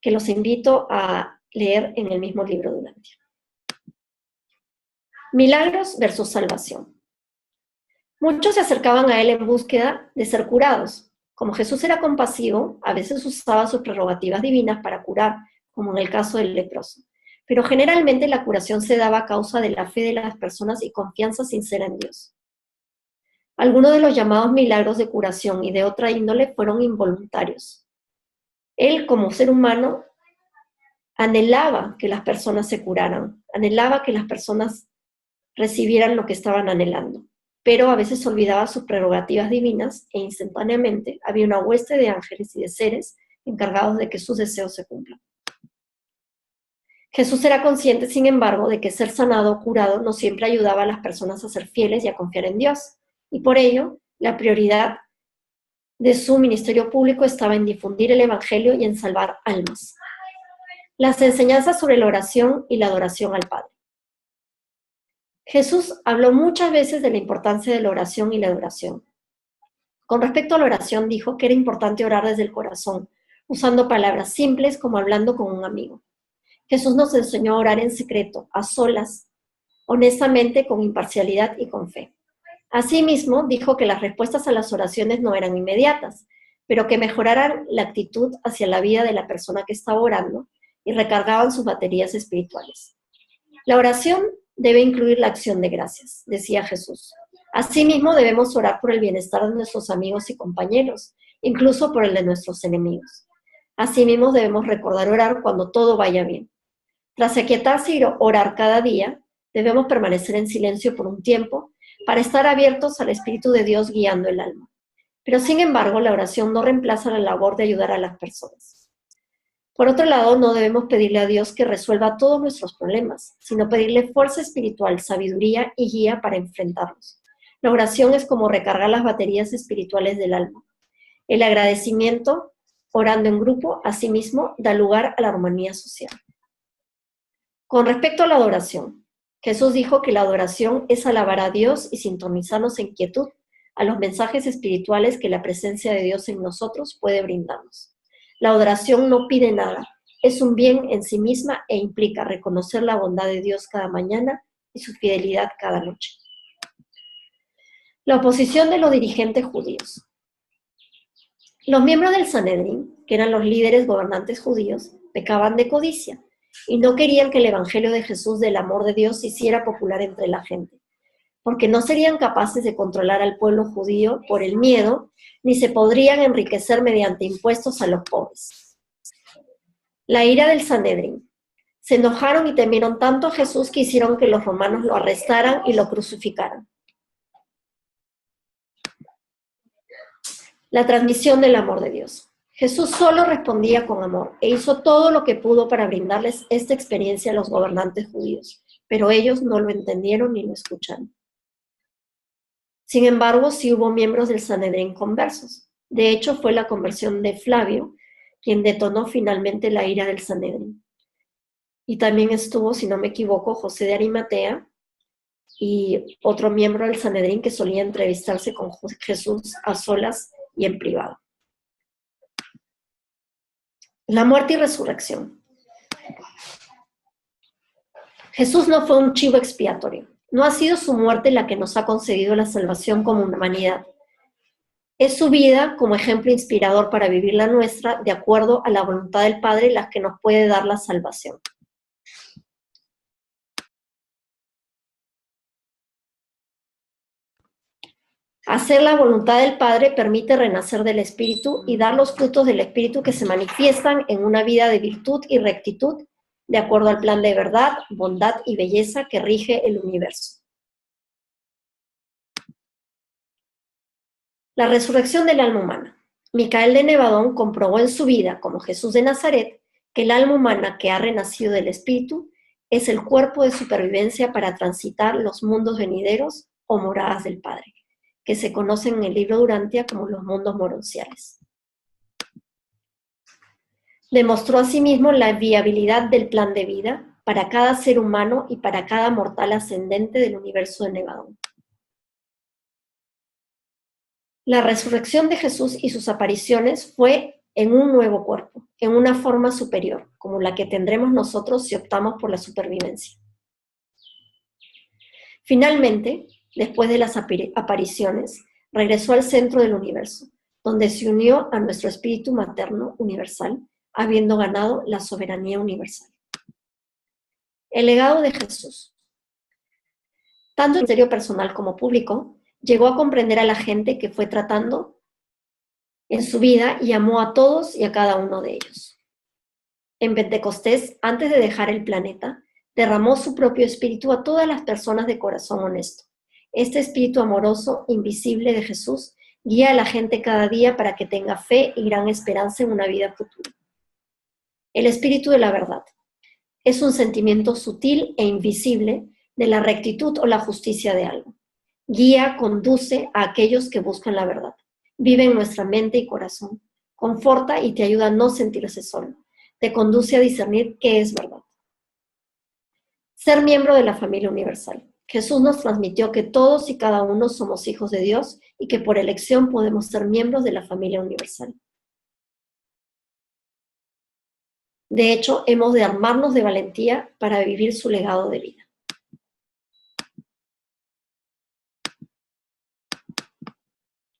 D: que los invito a leer en el mismo libro de Urantia. Milagros versus salvación. Muchos se acercaban a él en búsqueda de ser curados. Como Jesús era compasivo, a veces usaba sus prerrogativas divinas para curar, como en el caso del leproso. Pero generalmente la curación se daba a causa de la fe de las personas y confianza sincera en Dios. Algunos de los llamados milagros de curación y de otra índole fueron involuntarios. Él, como ser humano, anhelaba que las personas se curaran, anhelaba que las personas recibieran lo que estaban anhelando, pero a veces olvidaba sus prerrogativas divinas e instantáneamente había una hueste de ángeles y de seres encargados de que sus deseos se cumplan. Jesús era consciente, sin embargo, de que ser sanado o curado no siempre ayudaba a las personas a ser fieles y a confiar en Dios, y por ello, la prioridad de su ministerio público estaba en difundir el Evangelio y en salvar almas. Las enseñanzas sobre la oración y la adoración al Padre. Jesús habló muchas veces de la importancia de la oración y la adoración. Con respecto a la oración, dijo que era importante orar desde el corazón, usando palabras simples como hablando con un amigo. Jesús nos enseñó a orar en secreto, a solas, honestamente, con imparcialidad y con fe. Asimismo, dijo que las respuestas a las oraciones no eran inmediatas, pero que mejoraran la actitud hacia la vida de la persona que estaba orando y recargaban sus baterías espirituales. La oración debe incluir la acción de gracias, decía Jesús. Asimismo, debemos orar por el bienestar de nuestros amigos y compañeros, incluso por el de nuestros enemigos. Asimismo, debemos recordar orar cuando todo vaya bien. Tras aquietarse y orar cada día, debemos permanecer en silencio por un tiempo para estar abiertos al Espíritu de Dios guiando el alma. Pero sin embargo, la oración no reemplaza la labor de ayudar a las personas. Por otro lado, no debemos pedirle a Dios que resuelva todos nuestros problemas, sino pedirle fuerza espiritual, sabiduría y guía para enfrentarlos. La oración es como recargar las baterías espirituales del alma. El agradecimiento, orando en grupo, asimismo, da lugar a la armonía social. Con respecto a la adoración, Jesús dijo que la adoración es alabar a Dios y sintonizarnos en quietud a los mensajes espirituales que la presencia de Dios en nosotros puede brindarnos. La adoración no pide nada, es un bien en sí misma e implica reconocer la bondad de Dios cada mañana y su fidelidad cada noche. La oposición de los dirigentes judíos. Los miembros del Sanedrín, que eran los líderes gobernantes judíos, pecaban de codicia y no querían que el evangelio de Jesús del amor de Dios se hiciera popular entre la gente, porque no serían capaces de controlar al pueblo judío por el miedo, ni se podrían enriquecer mediante impuestos a los pobres. La ira del Sanedrín. Se enojaron y temieron tanto a Jesús que hicieron que los romanos lo arrestaran y lo crucificaran. La transmisión del amor de Dios. Jesús solo respondía con amor e hizo todo lo que pudo para brindarles esta experiencia a los gobernantes judíos, pero ellos no lo entendieron ni lo escucharon. Sin embargo, sí hubo miembros del Sanedrín conversos. De hecho, fue la conversión de Flavio quien detonó finalmente la ira del Sanedrín. Y también estuvo, si no me equivoco, José de Arimatea y otro miembro del Sanedrín que solía entrevistarse con Jesús a solas y en privado. La muerte y resurrección. Jesús no fue un chivo expiatorio. No ha sido su muerte la que nos ha concedido la salvación como humanidad. Es su vida como ejemplo inspirador para vivir la nuestra de acuerdo a la voluntad del Padre la que nos puede dar la salvación. Hacer la voluntad del Padre permite renacer del Espíritu y dar los frutos del Espíritu que se manifiestan en una vida de virtud y rectitud, de acuerdo al plan de verdad, bondad y belleza que rige el universo. La resurrección del alma humana. Micael de Nevadón comprobó en su vida, como Jesús de Nazaret, que el alma humana que ha renacido del Espíritu es el cuerpo de supervivencia para transitar los mundos venideros o moradas del Padre, que se conocen en el libro de Urantia como los mundos moronciales. Demostró asimismo la viabilidad del plan de vida para cada ser humano y para cada mortal ascendente del universo de Nevadón. La resurrección de Jesús y sus apariciones fue en un nuevo cuerpo, en una forma superior, como la que tendremos nosotros si optamos por la supervivencia. Finalmente, después de las apariciones, regresó al centro del universo, donde se unió a nuestro espíritu materno universal, habiendo ganado la soberanía universal. El legado de Jesús. Tanto en serio personal como público, llegó a comprender a la gente que fue tratando en su vida y amó a todos y a cada uno de ellos. En Pentecostés, antes de dejar el planeta, derramó su propio espíritu a todas las personas de corazón honesto. Este espíritu amoroso, invisible de Jesús, guía a la gente cada día para que tenga fe y gran esperanza en una vida futura. El espíritu de la verdad es un sentimiento sutil e invisible de la rectitud o la justicia de algo. Guía, conduce a aquellos que buscan la verdad. Vive en nuestra mente y corazón. Conforta y te ayuda a no sentirse solo. Te conduce a discernir qué es verdad. Ser miembro de la familia universal. Jesús nos transmitió que todos y cada uno somos hijos de Dios y que por elección podemos ser miembros de la familia universal. De hecho, hemos de armarnos de valentía para vivir su legado de vida.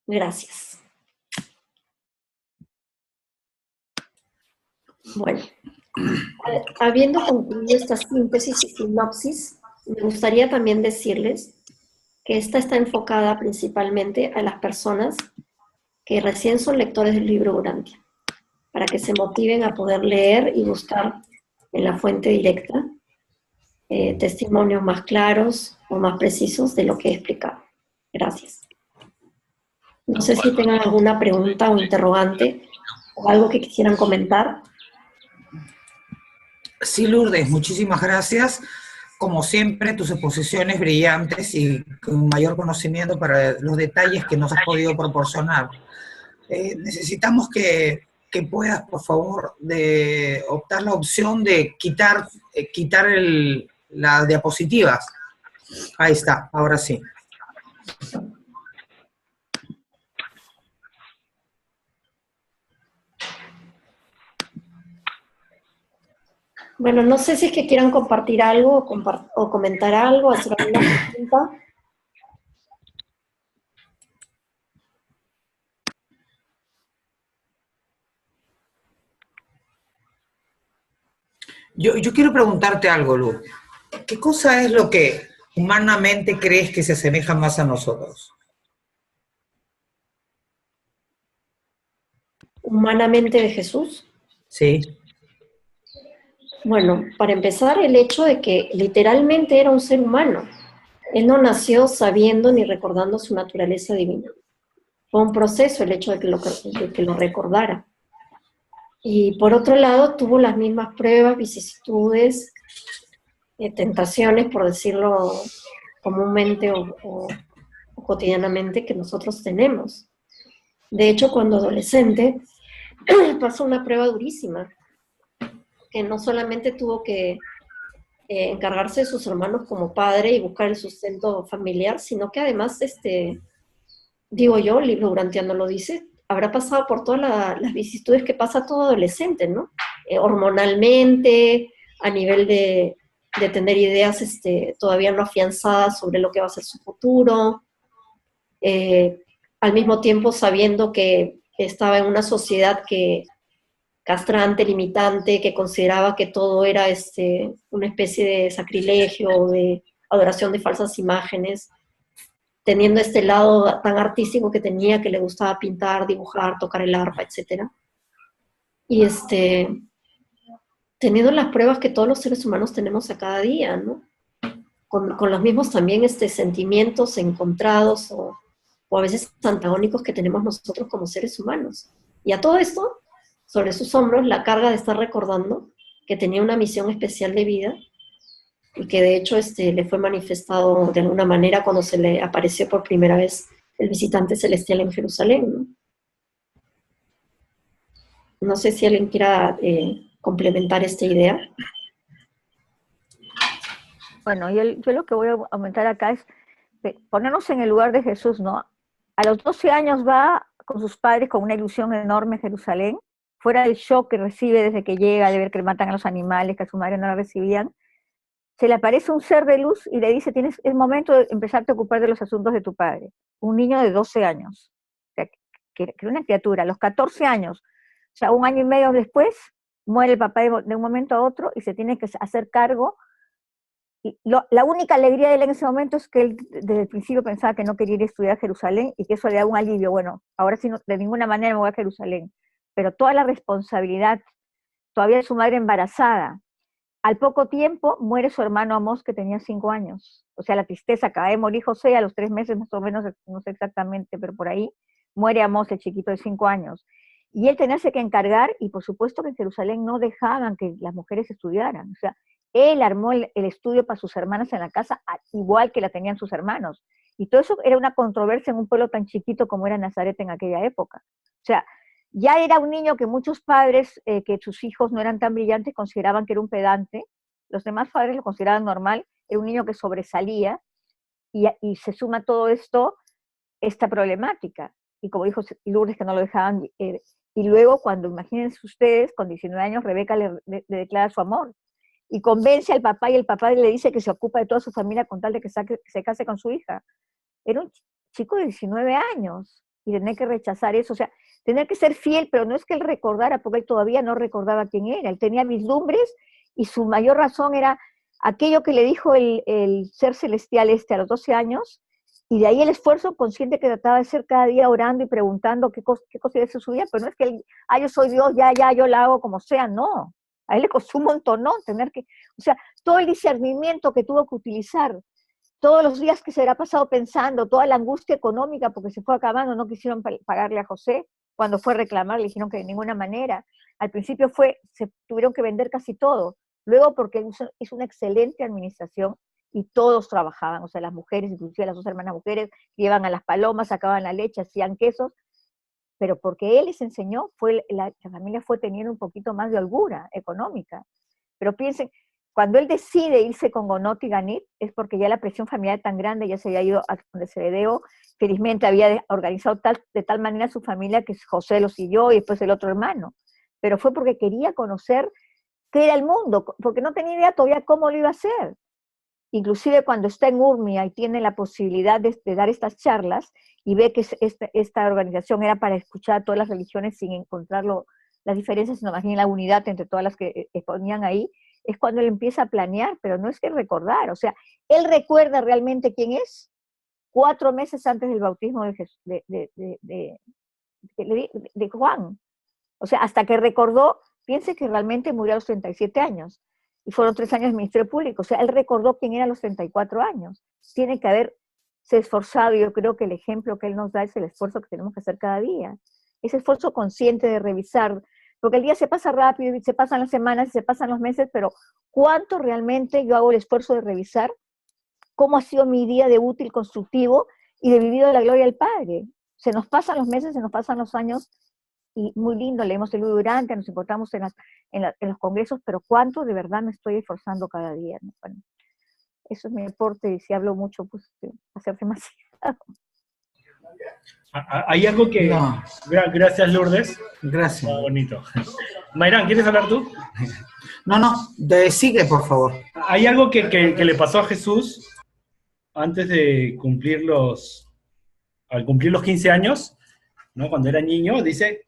D: Gracias. Bueno, habiendo concluido esta síntesis y sinopsis, me gustaría también decirles que esta está enfocada principalmente a las personas que recién son lectores del libro Urantia, para que se motiven a poder leer y buscar en la fuente directa testimonios más claros o más precisos de lo que he explicado. Gracias. No sé si tengan alguna pregunta o interrogante o algo que quisieran comentar.
A: Sí, Lourdes, muchísimas gracias. Como siempre, tus exposiciones brillantes y con mayor conocimiento para los detalles que nos has podido proporcionar. Necesitamos que puedas, por favor, de optar la opción de quitar las diapositivas. Ahí está, ahora sí.
D: Bueno, no sé si es que quieran compartir algo o comentar algo, hacer alguna pregunta.
A: Yo quiero preguntarte algo, Lu. ¿Qué cosa es lo que humanamente crees que se asemeja más a nosotros?
D: Humanamente de Jesús.
A: Sí.
D: Bueno, para empezar, el hecho de que literalmente era un ser humano. Él no nació sabiendo ni recordando su naturaleza divina. Fue un proceso el hecho de que lo recordara. Y por otro lado, tuvo las mismas pruebas, vicisitudes, tentaciones, por decirlo comúnmente o cotidianamente, que nosotros tenemos. De hecho, cuando adolescente, pasó una prueba durísima, que no solamente tuvo que encargarse de sus hermanos como padre y buscar el sustento familiar, sino que además, digo yo, el libro Urantiano lo dice, habrá pasado por todas las vicisitudes que pasa todo adolescente, ¿no? Hormonalmente, a nivel de tener ideas todavía no afianzadas sobre lo que va a ser su futuro, al mismo tiempo sabiendo que estaba en una sociedad castrante, limitante, que consideraba que todo era una especie de sacrilegio o de adoración de falsas imágenes, teniendo este lado tan artístico que tenía, que le gustaba pintar, dibujar, tocar el arpa, etc. Y teniendo las pruebas que todos los seres humanos tenemos a cada día, ¿no? Con los mismos también sentimientos encontrados o a veces antagónicos que tenemos nosotros como seres humanos. Y a todo esto, sobre sus hombros, la carga de estar recordando que tenía una misión especial de vida y que de hecho le fue manifestado de alguna manera cuando se le apareció por primera vez el visitante celestial en Jerusalén, ¿no? No sé si alguien quiera complementar esta idea.
E: Bueno, yo lo que voy a aumentar acá es ponernos en el lugar de Jesús, ¿no? A los 12 años va con sus padres con una ilusión enorme a Jerusalén, fuera del shock que recibe desde que llega, de ver que matan a los animales, que a su madre no la recibían. Se le aparece un ser de luz y le dice, es momento de empezarte a ocupar de los asuntos de tu padre. Un niño de 12 años, o sea, que era una criatura, a los 14 años, o sea, un año y medio después, muere el papá de un momento a otro y se tiene que hacer cargo. Y la única alegría de él en ese momento es que él desde el principio pensaba que no quería ir a estudiar a Jerusalén y que eso le daba un alivio. Bueno, ahora sí, no, de ninguna manera me voy a Jerusalén. Pero toda la responsabilidad, todavía su madre embarazada. Al poco tiempo muere su hermano Amós, que tenía 5 años. O sea, la tristeza, acaba de morir José a los 3 meses más o menos, no sé exactamente, pero por ahí, muere Amós, el chiquito de 5 años. Y él tenía que encargar, y por supuesto que en Jerusalén no dejaban que las mujeres estudiaran. O sea, él armó el estudio para sus hermanas en la casa, igual que la tenían sus hermanos. Y todo eso era una controversia en un pueblo tan chiquito como era Nazaret en aquella época. O sea, ya era un niño que muchos padres, que sus hijos no eran tan brillantes, consideraban que era un pedante. Los demás padres lo consideraban normal. Era un niño que sobresalía, y se suma todo esto, esta problemática. Y como dijo Lourdes, que no lo dejaban. Y luego, cuando, imagínense ustedes, con 19 años, Rebeca le declara su amor. Y convence al papá, y el papá le dice que se ocupa de toda su familia con tal de que se case con su hija. Era un chico de 19 años, y tener que rechazar eso, o sea, tener que ser fiel, pero no es que él recordara, porque él todavía no recordaba quién era, él tenía vislumbres, y su mayor razón era aquello que le dijo el ser celestial a los 12 años, y de ahí el esfuerzo consciente que trataba de hacer cada día orando y preguntando qué cosa iba a ser su vida, pero no es que él, yo soy Dios, ya, yo la hago como sea, no. A él le costó un montón, ¿no? O sea, todo el discernimiento que tuvo que utilizar, todos los días que se habrá pasado pensando, toda la angustia económica porque se fue acabando, no quisieron pagarle a José, cuando fue a reclamar le dijeron que de ninguna manera. Al principio se tuvieron que vender casi todo, luego porque hizo una excelente administración y todos trabajaban, o sea, las mujeres, inclusive las 2 hermanas mujeres, iban a las palomas, sacaban la leche, hacían quesos, pero porque él les enseñó, la familia fue teniendo un poquito más de holgura económica. Pero piensen, cuando él decide irse con Gonot y Ganit, es porque ya la presión familiar tan grande, ya se había ido a donde Zebedeo, felizmente había organizado de tal manera su familia que José lo siguió y después el otro hermano. Pero fue porque quería conocer qué era el mundo, porque no tenía idea todavía cómo lo iba a hacer. Inclusive cuando está en Urmia y tiene la posibilidad de dar estas charlas y ve que esta organización era para escuchar a todas las religiones sin encontrar las diferencias, sino más bien la unidad entre todas las que exponían ahí, es cuando él empieza a planear, pero no es que recordar, o sea, él recuerda realmente quién es 4 meses antes del bautismo de Juan. O sea, hasta que recordó, piense que realmente murió a los 37 años, y fueron 3 años de ministerio público, o sea, él recordó quién era a los 34 años. Tiene que haberse esforzado, y yo creo que el ejemplo que él nos da es el esfuerzo que tenemos que hacer cada día, ese esfuerzo consciente de revisar, porque el día se pasa rápido, y se pasan las semanas, y se pasan los meses, pero ¿cuánto realmente yo hago el esfuerzo de revisar cómo ha sido mi día de útil, constructivo, y de vivido de la gloria del Padre? Se nos pasan los meses, se nos pasan los años, y muy lindo, leemos el libro Durante, nos importamos en los congresos, pero ¿cuánto de verdad me estoy esforzando cada día? ¿No? Bueno, eso es mi aporte, y si hablo mucho, pues hacer demasiado.
F: Hay algo que...
A: No.
F: Gracias, Lourdes.
A: Gracias.
F: Muy bonito. Mayrán, ¿quieres hablar tú?
A: No, sigue, por favor.
F: Hay algo que le pasó a Jesús antes de al cumplir los 15 años, ¿no? Cuando era niño, dice...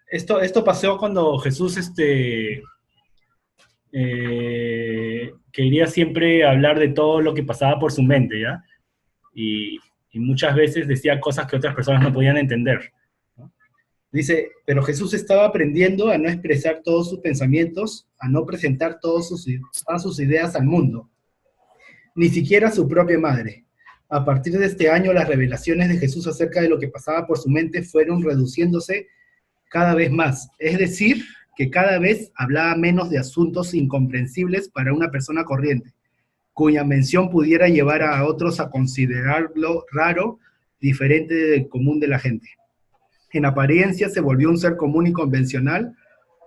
F: Esto pasó cuando Jesús quería siempre hablar de todo lo que pasaba por su mente, ¿ya? Y muchas veces decía cosas que otras personas no podían entender, ¿no? Dice, pero Jesús estaba aprendiendo a no expresar todos sus pensamientos, a no presentar todas sus ideas al mundo, ni siquiera a su propia madre. A partir de este año, las revelaciones de Jesús acerca de lo que pasaba por su mente fueron reduciéndose cada vez más, es decir, que cada vez hablaba menos de asuntos incomprensibles para una persona corriente, cuya mención pudiera llevar a otros a considerarlo raro, diferente del común de la gente. En apariencia se volvió un ser común y convencional,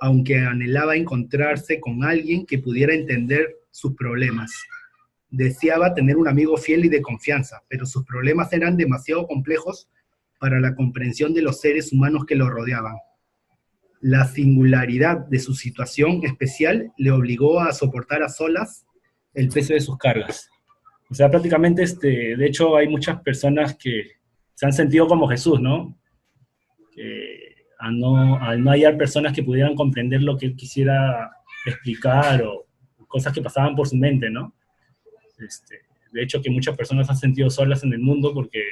F: aunque anhelaba encontrarse con alguien que pudiera entender sus problemas. deseaba tener un amigo fiel y de confianza, pero sus problemas eran demasiado complejos para la comprensión de los seres humanos que lo rodeaban. La singularidad de su situación especial le obligó a soportar a solas el peso de sus cargas. O sea, prácticamente, de hecho, hay muchas personas que se han sentido como Jesús, ¿no? Que al no hallar personas que pudieran comprender lo que él quisiera explicar o cosas que pasaban por su mente, ¿no? De hecho, que muchas personas se han sentido solas en el mundo porque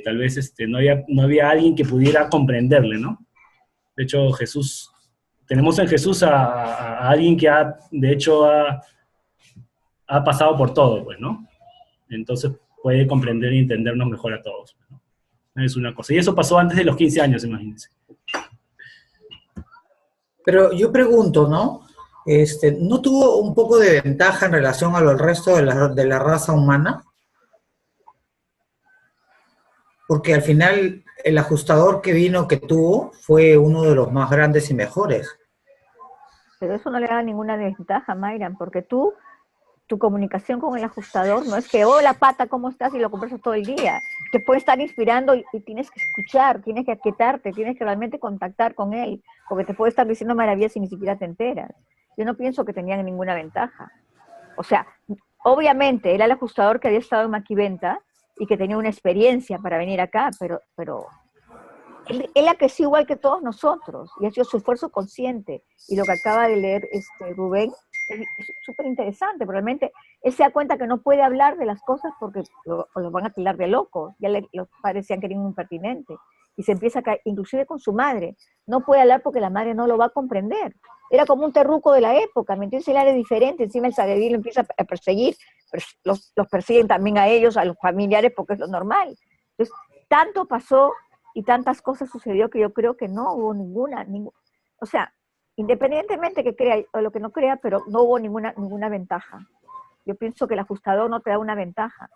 F: tal vez no había alguien que pudiera comprenderle, ¿no? De hecho, tenemos en Jesús a alguien que de hecho ha pasado por todo, pues, ¿no? Entonces puede comprender y entendernos mejor a todos, ¿no? Es una cosa. Y eso pasó antes de los 15 años, imagínense.
A: Pero yo pregunto, ¿no? ¿No tuvo un poco de ventaja en relación al resto de la raza humana? Porque al final el ajustador que tuvo, fue uno de los más grandes y mejores.
E: Pero eso no le da ninguna desventaja, Mayran, porque tu comunicación con el ajustador no es que, hola pata, ¿cómo estás? Y lo conversas todo el día. Te puede estar inspirando y tienes que escuchar, tienes que aquietarte, tienes que realmente contactar con él, porque te puede estar diciendo maravillas y ni siquiera te enteras. Yo no pienso que tenían ninguna ventaja. O sea, obviamente era el ajustador que había estado en Maquiventa y que tenía una experiencia para venir acá, pero él ha crecido igual que todos nosotros y ha sido su esfuerzo consciente. Y lo que acaba de leer Rubén es súper interesante, porque realmente él se da cuenta que no puede hablar de las cosas porque lo van a tildar de loco. Ya los padres decían que era un impertinente. Y se empieza a caer, inclusive con su madre. No puede hablar porque la madre no lo va a comprender. Era como un terruco de la época, ¿me entiendes? Él era diferente, encima el Saguedí lo empieza a perseguir, los persiguen también a ellos, a los familiares, porque es lo normal. Entonces, tanto pasó y tantas cosas sucedió que yo creo que no hubo ninguna, o sea, independientemente que crea o lo que no crea, pero no hubo ninguna ventaja. Yo pienso que el ajustador no te da una ventaja.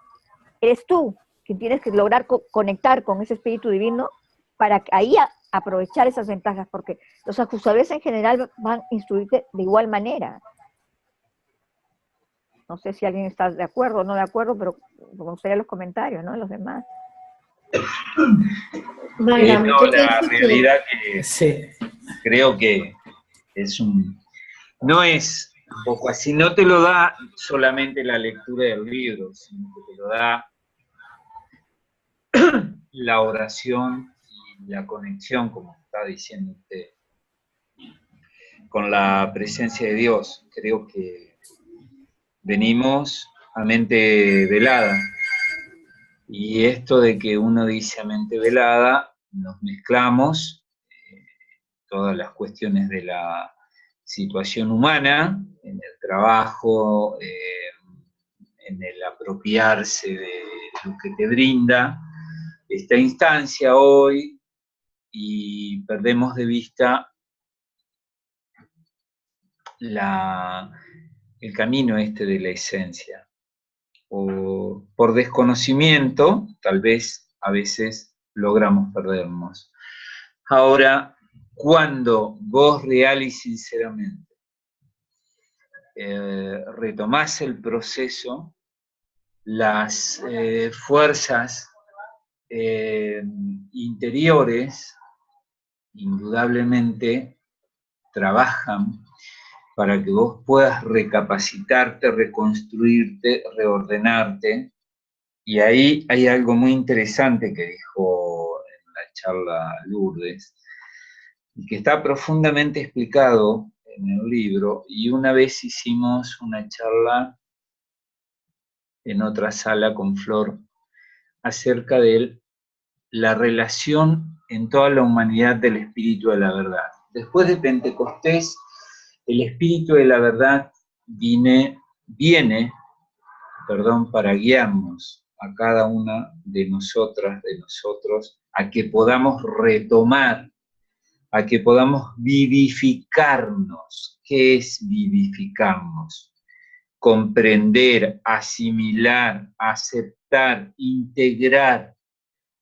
E: Eres tú quien tienes que lograr conectar con ese espíritu divino para ahí aprovechar esas ventajas, porque los ajustadores en general van a instruirte de igual manera. No sé si alguien está de acuerdo o no de acuerdo, pero me gustaría los comentarios, ¿no? De los demás.
D: Mayra,
B: No, la realidad que
A: Sí.
B: creo que no es un poco así, no te lo da solamente la lectura del libro, sino que te lo da la oración y la conexión, como está diciendo usted, con la presencia de Dios. Creo que venimos a mente velada, y esto de que uno dice a mente velada, nos mezclamos todas las cuestiones de la situación humana, en el trabajo, en el apropiarse de lo que te brinda esta instancia hoy, y perdemos de vista el camino de la esencia. O por desconocimiento, tal vez a veces logramos perdernos. Ahora, cuando vos real y sinceramente retomás el proceso, las fuerzas interiores indudablemente trabajan para que vos puedas recapacitarte, reconstruirte, reordenarte. Y ahí hay algo muy interesante que dijo en la charla Lourdes, y que está profundamente explicado en el libro, y una vez hicimos una charla en otra sala con Flor acerca de la relación en toda la humanidad del Espíritu de la Verdad. Después de Pentecostés, el Espíritu de la Verdad viene para guiarnos a cada una de nosotras, de nosotros, a que podamos retomar, a que podamos vivificarnos. ¿Qué es vivificarnos? Comprender, asimilar, aceptar, integrar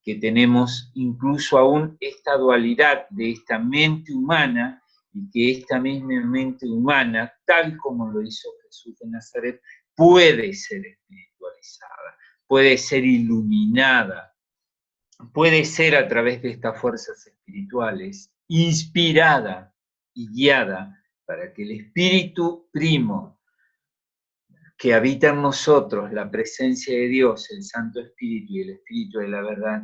B: que tenemos incluso aún esta dualidad de esta mente humana, y que esta misma mente humana, tal como lo hizo Jesús de Nazaret, puede ser espiritualizada, puede ser iluminada, puede ser a través de estas fuerzas espirituales inspirada y guiada para que el espíritu primo que habita en nosotros, la presencia de Dios, el Santo Espíritu y el Espíritu de la verdad,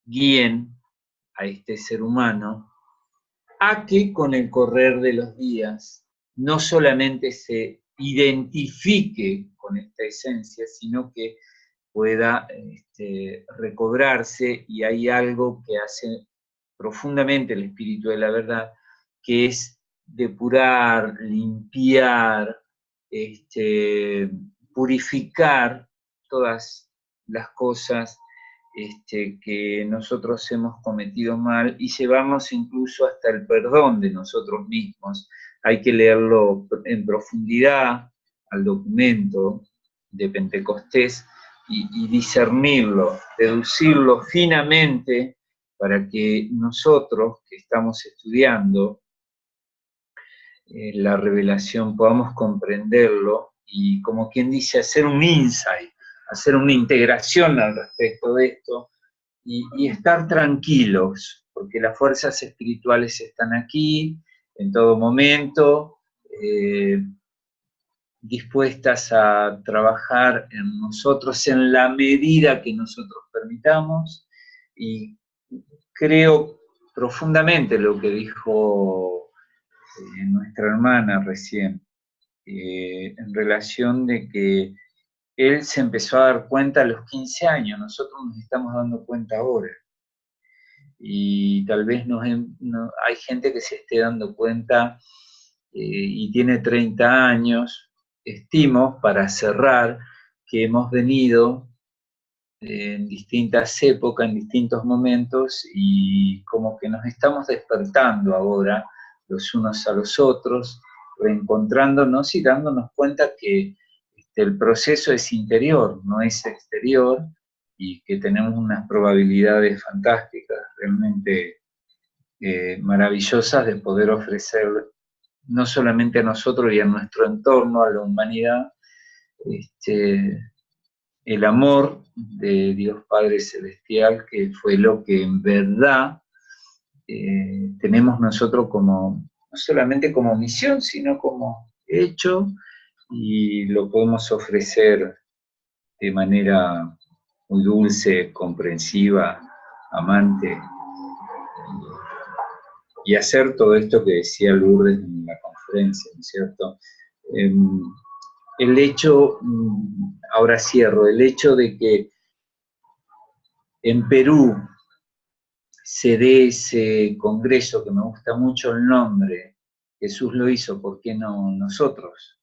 B: guíen a este ser humano a que con el correr de los días no solamente se identifique con esta esencia, sino que pueda recobrarse, y hay algo que hace profundamente el Espíritu de la verdad, que es depurar, limpiar, purificar todas las cosas que nosotros hemos cometido mal, y llevamos incluso hasta el perdón de nosotros mismos. Hay que leerlo en profundidad al documento de Pentecostés y discernirlo, deducirlo finamente para que nosotros que estamos estudiando la revelación podamos comprenderlo y, como quien dice, hacer un insight, hacer una integración al respecto de esto y estar tranquilos, porque las fuerzas espirituales están aquí en todo momento, dispuestas a trabajar en nosotros en la medida que nosotros permitamos, y creo profundamente lo que dijo nuestra hermana recién, en relación de que él se empezó a dar cuenta a los 15 años, nosotros nos estamos dando cuenta ahora. Y tal vez hay gente que se esté dando cuenta y tiene 30 años, estimo, para cerrar, que hemos venido en distintas épocas, en distintos momentos, y como que nos estamos despertando ahora los unos a los otros, reencontrándonos y dándonos cuenta que el proceso es interior, no es exterior, y que tenemos unas probabilidades fantásticas, realmente maravillosas, de poder ofrecer no solamente a nosotros y a nuestro entorno, a la humanidad, el amor de Dios Padre Celestial, que fue lo que en verdad tenemos nosotros como, no solamente como misión, sino como hecho, y lo podemos ofrecer de manera muy dulce, comprensiva, amante, y hacer todo esto que decía Lourdes en la conferencia, ¿no es cierto? El hecho, ahora cierro, el hecho de que en Perú se dé ese congreso, que me gusta mucho el nombre, Jesús lo hizo, ¿por qué no nosotros?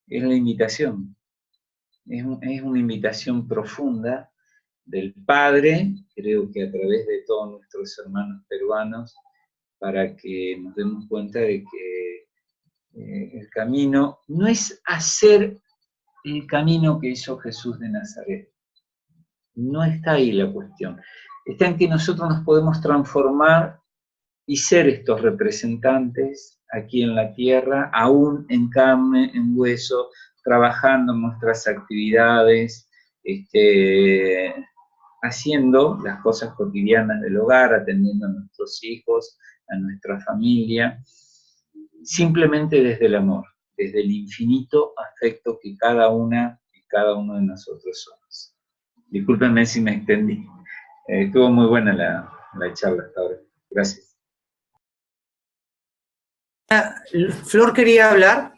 B: Es la invitación, es una invitación profunda del Padre, creo que a través de todos nuestros hermanos peruanos, para que nos demos cuenta de que el camino no es hacer el camino que hizo Jesús de Nazaret. No está ahí la cuestión. Está en que nosotros nos podemos transformar y ser estos representantes aquí en la tierra, aún en carne, en hueso, trabajando en nuestras actividades, haciendo las cosas cotidianas del hogar, atendiendo a nuestros hijos, a nuestra familia, simplemente desde el amor, desde el infinito afecto que cada una y cada uno de nosotros somos. Discúlpenme si me extendí. Estuvo muy buena la charla hasta ahora. Gracias.
A: Flor quería hablar.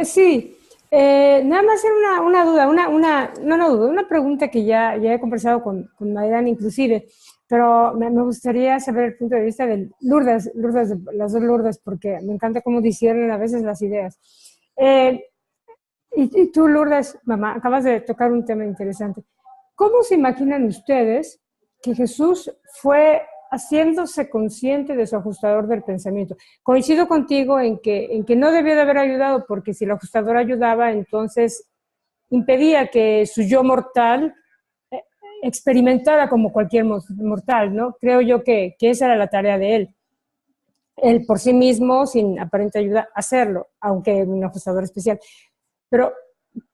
C: Sí, nada más era una duda, una pregunta que ya he conversado con Maidana inclusive, pero me gustaría saber el punto de vista de Lourdes, las dos Lourdes, porque me encanta cómo disciernen a veces las ideas. Y tú, Lourdes, mamá, acabas de tocar un tema interesante. ¿Cómo se imaginan ustedes que Jesús fue haciéndose consciente de su ajustador del pensamiento? Coincido contigo en que no debió de haber ayudado, porque si el ajustador ayudaba, entonces impedía que su yo mortal experimentara como cualquier mortal, ¿no? Creo yo que esa era la tarea de él. él por sí mismo, sin aparente ayuda, hacerlo, aunque un ajustador especial. Pero,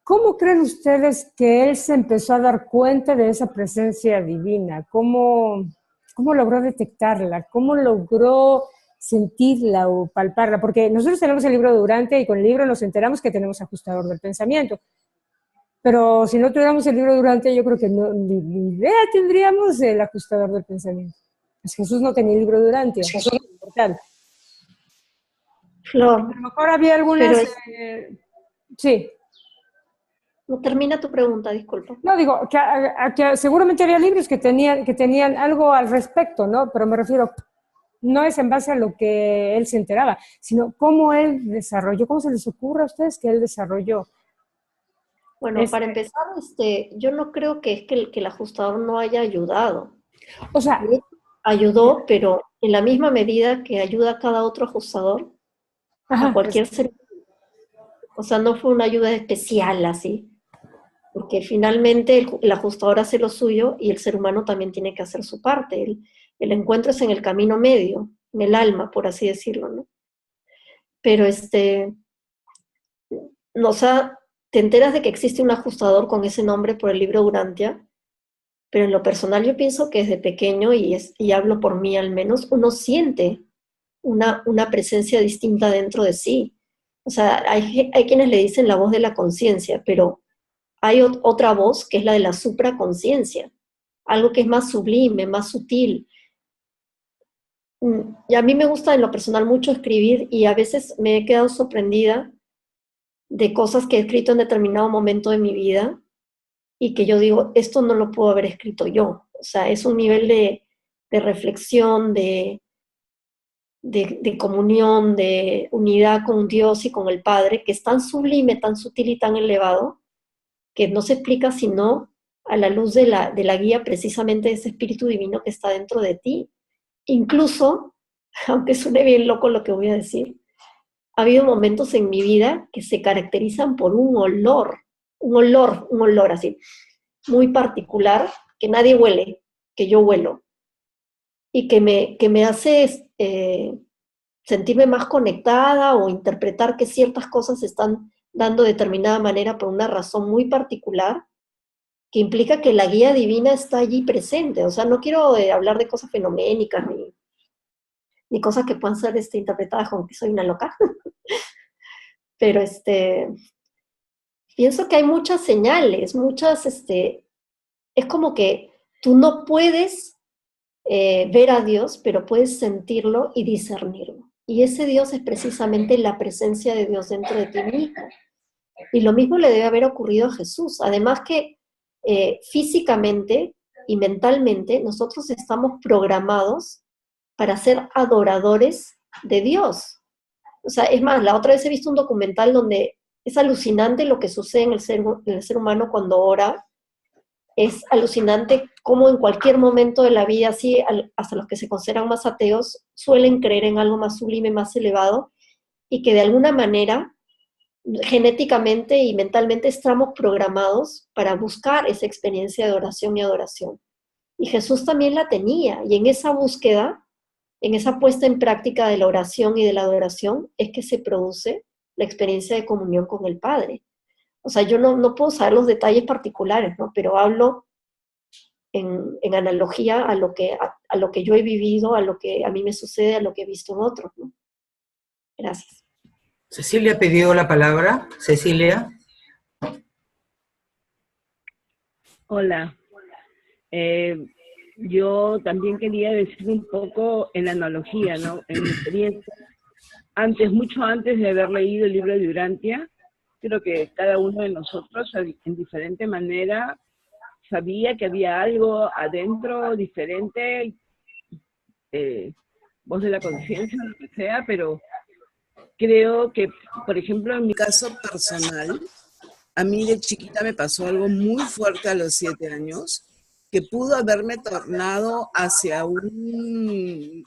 C: ¿cómo creen ustedes que él se empezó a dar cuenta de esa presencia divina? ¿Cómo logró detectarla? ¿Cómo logró sentirla o palparla? Porque nosotros tenemos el libro Durante y con el libro nos enteramos que tenemos ajustador del pensamiento. Pero si no tuviéramos el libro Durante, yo creo que ni idea tendríamos del ajustador del pensamiento. Pues Jesús no tenía el libro Durante, eso es importante.
D: Flor,
C: A lo mejor había algunas... sí.
D: no termina tu pregunta, disculpa.
C: No, digo, que seguramente había libros que tenían algo al respecto, ¿no? Pero me refiero, no es en base a lo que él se enteraba, sino cómo él desarrolló, cómo se les ocurre a ustedes que él desarrolló.
D: Bueno, para empezar, yo no creo que es que el ajustador no haya ayudado.
C: O sea,
D: ayudó, pero en la misma medida que ayuda a cada otro ajustador, a cualquier ser. O sea, no fue una ayuda especial así, porque finalmente el ajustador hace lo suyo y el ser humano también tiene que hacer su parte. El encuentro es en el camino medio, en el alma, por así decirlo, ¿no? Pero no, o sea, te enteras de que existe un ajustador con ese nombre por el libro Durantia, pero en lo personal yo pienso que desde pequeño, y hablo por mí al menos, uno siente una presencia distinta dentro de sí. O sea, hay quienes le dicen la voz de la conciencia, pero hay otra voz que es la de la supraconciencia, algo que es más sublime, más sutil. Y a mí me gusta en lo personal mucho escribir y a veces me he quedado sorprendida de cosas que he escrito en determinado momento de mi vida y que yo digo, esto no lo puedo haber escrito yo. O sea, es un nivel de reflexión, de comunión, de unidad con Dios y con el Padre, que es tan sublime, tan sutil y tan elevado, que no se explica sino a la luz de la guía precisamente de ese Espíritu Divino que está dentro de ti. Incluso, aunque suene bien loco lo que voy a decir, ha habido momentos en mi vida que se caracterizan por un olor así, muy particular, que nadie huele, que yo huelo, y que me hace sentirme más conectada o interpretar que ciertas cosas se están dando de determinada manera por una razón muy particular, que implica que la guía divina está allí presente. O sea, no quiero hablar de cosas fenoménicas ni cosas que puedan ser interpretadas como que soy una loca. Pero pienso que hay muchas señales, es como que tú no puedes ver a Dios, pero puedes sentirlo y discernirlo. Y ese Dios es precisamente la presencia de Dios dentro de ti mismo. Y lo mismo le debe haber ocurrido a Jesús. Además que físicamente y mentalmente nosotros estamos programados para ser adoradores de Dios. O sea, es más, la otra vez he visto un documental donde es alucinante lo que sucede en el ser humano cuando ora. Es alucinante cómo en cualquier momento de la vida, así hasta los que se consideran más ateos, suelen creer en algo más sublime, más elevado, y que de alguna manera, genéticamente y mentalmente, estamos programados para buscar esa experiencia de oración y adoración. Y Jesús también la tenía, y en esa búsqueda, en esa puesta en práctica de la oración y de la adoración, es que se produce la experiencia de comunión con el Padre. O sea, yo no puedo saber los detalles particulares, ¿no? Pero hablo en analogía a lo que yo he vivido, a lo que a mí me sucede, a lo que he visto en otros, ¿no? Gracias.
A: Cecilia pidió la palabra. Cecilia.
G: Hola. Yo también quería decir un poco en la analogía, ¿no? En mi experiencia, mucho antes de haber leído el libro de Durantia, creo que cada uno de nosotros, en diferente manera, sabía que había algo adentro diferente, voz de la conciencia, lo que sea, pero creo que, por ejemplo, en mi caso personal, a mí de chiquita me pasó algo muy fuerte a los 7 años, que pudo haberme tornado hacia un,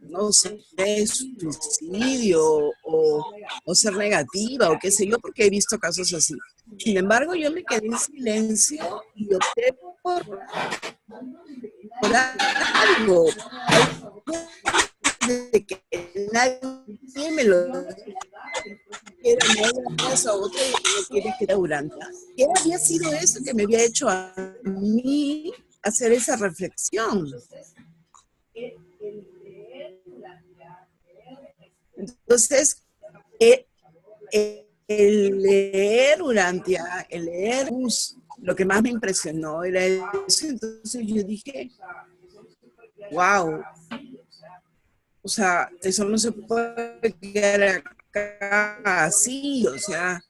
G: no sé, suicidio o ser negativa o qué sé yo, porque he visto casos así. Sin embargo, yo me quedé en silencio y opté por algo de que
H: nadie me lo quiere, no una cosa u otra y no quiere que era durante. ¿Qué había sido eso que me había hecho a mí hacer esa reflexión? Entonces, el leer Urantia, el leer lo que más me impresionó era eso. Entonces yo dije, wow, o sea, eso no se puede quedar acá así, o sea,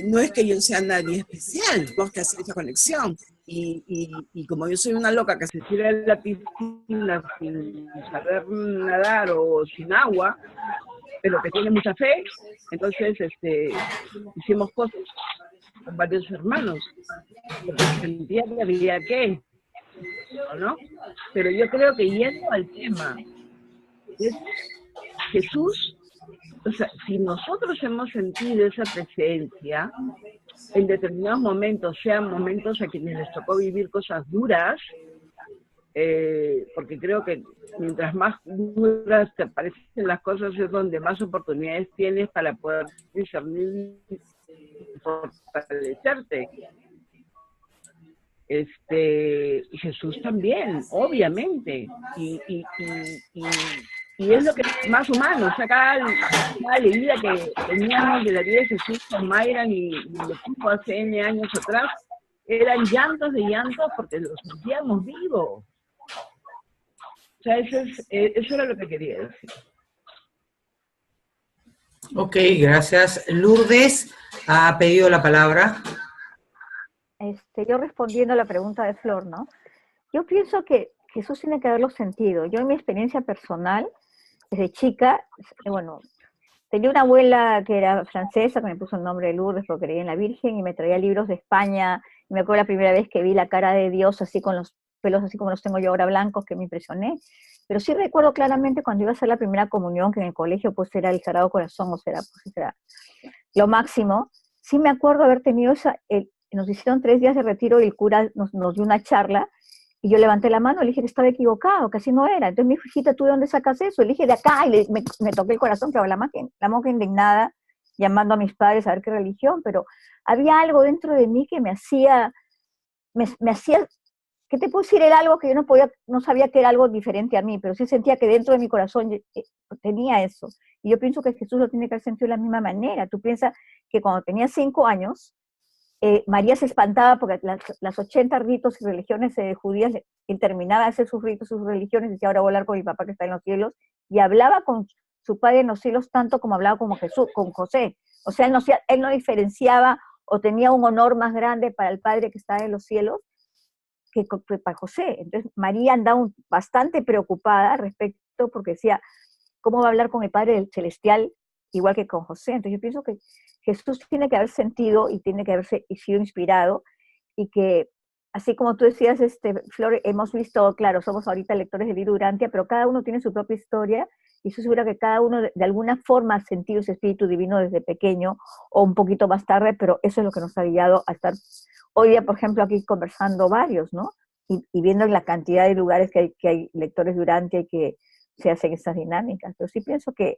H: no es que yo sea nadie especial, tenemos que hacer esa conexión. Y como yo soy una loca que se
G: tira en la piscina sin saber nadar o sin agua, pero que tiene mucha fe, entonces hicimos cosas con varios hermanos, porque sentía que había que, ¿no? Pero yo creo que yendo al tema, es Jesús, o sea, si nosotros hemos sentido esa presencia, en determinados momentos, sean momentos a quienes les tocó vivir cosas duras, porque creo que mientras más duras te parecen las cosas es donde más oportunidades tienes para poder discernir y fortalecerte. Jesús también, obviamente, y es lo que es más humano. O sea, cada alegría que teníamos de la vida de Jesús con Mayra y el equipo hace N años atrás, eran llantos de llantos porque los sentíamos vivos. O sea, eso era lo que quería decir.
A: Ok, gracias. Lourdes ha pedido la palabra.
E: Yo respondiendo a la pregunta de Flor, ¿no? Yo pienso que Jesús tiene que haberlo sentido. Yo en mi experiencia personal, desde chica, bueno, tenía una abuela que era francesa, que me puso el nombre de Lourdes porque creía en la Virgen, y me traía libros de España, y me acuerdo la primera vez que vi la cara de Dios así con los pelos así como los tengo yo ahora blancos, que me impresioné. Pero sí recuerdo claramente cuando iba a hacer la primera comunión, que en el colegio pues era el Sagrado Corazón, o sea, pues era lo máximo. Sí me acuerdo haber tenido nos hicieron 3 días de retiro y el cura nos dio una charla, y yo levanté la mano y le dije que estaba equivocado, que así no era. Entonces me dijo, hijita, ¿tú de dónde sacas eso? Y le dije, de acá, y me toqué el corazón, claro, la monja indignada, llamando a mis padres a ver qué religión, pero había algo dentro de mí que me hacía, ¿qué te puedo decir? Era algo que yo no sabía que era algo diferente a mí, pero sí sentía que dentro de mi corazón tenía eso. Y yo pienso que Jesús lo tiene que haber sentido de la misma manera. Tú piensas que cuando tenía 5 años, María se espantaba porque las 80 ritos y religiones judías, él terminaba de hacer sus ritos, sus religiones, y decía, ahora voy a hablar con mi papá que está en los cielos, y hablaba con su padre en los cielos tanto como hablaba con José. O sea, él no diferenciaba o tenía un honor más grande para el padre que está en los cielos que para José. Entonces María andaba bastante preocupada al respecto porque decía, ¿cómo va a hablar con el Padre Celestial igual que con José? Entonces yo pienso que Jesús tiene que haber sentido y tiene que haberse sido inspirado, y que, así como tú decías, Flor, hemos visto, claro, somos ahorita lectores del libro Urantia, pero cada uno tiene su propia historia, y estoy segura que cada uno de alguna forma ha sentido ese espíritu divino desde pequeño, o un poquito más tarde, pero eso es lo que nos ha guiado a estar hoy día, por ejemplo, aquí conversando varios, ¿no? Y viendo la cantidad de lugares que hay lectores de Urantia y que se hacen estas dinámicas. Pero sí pienso que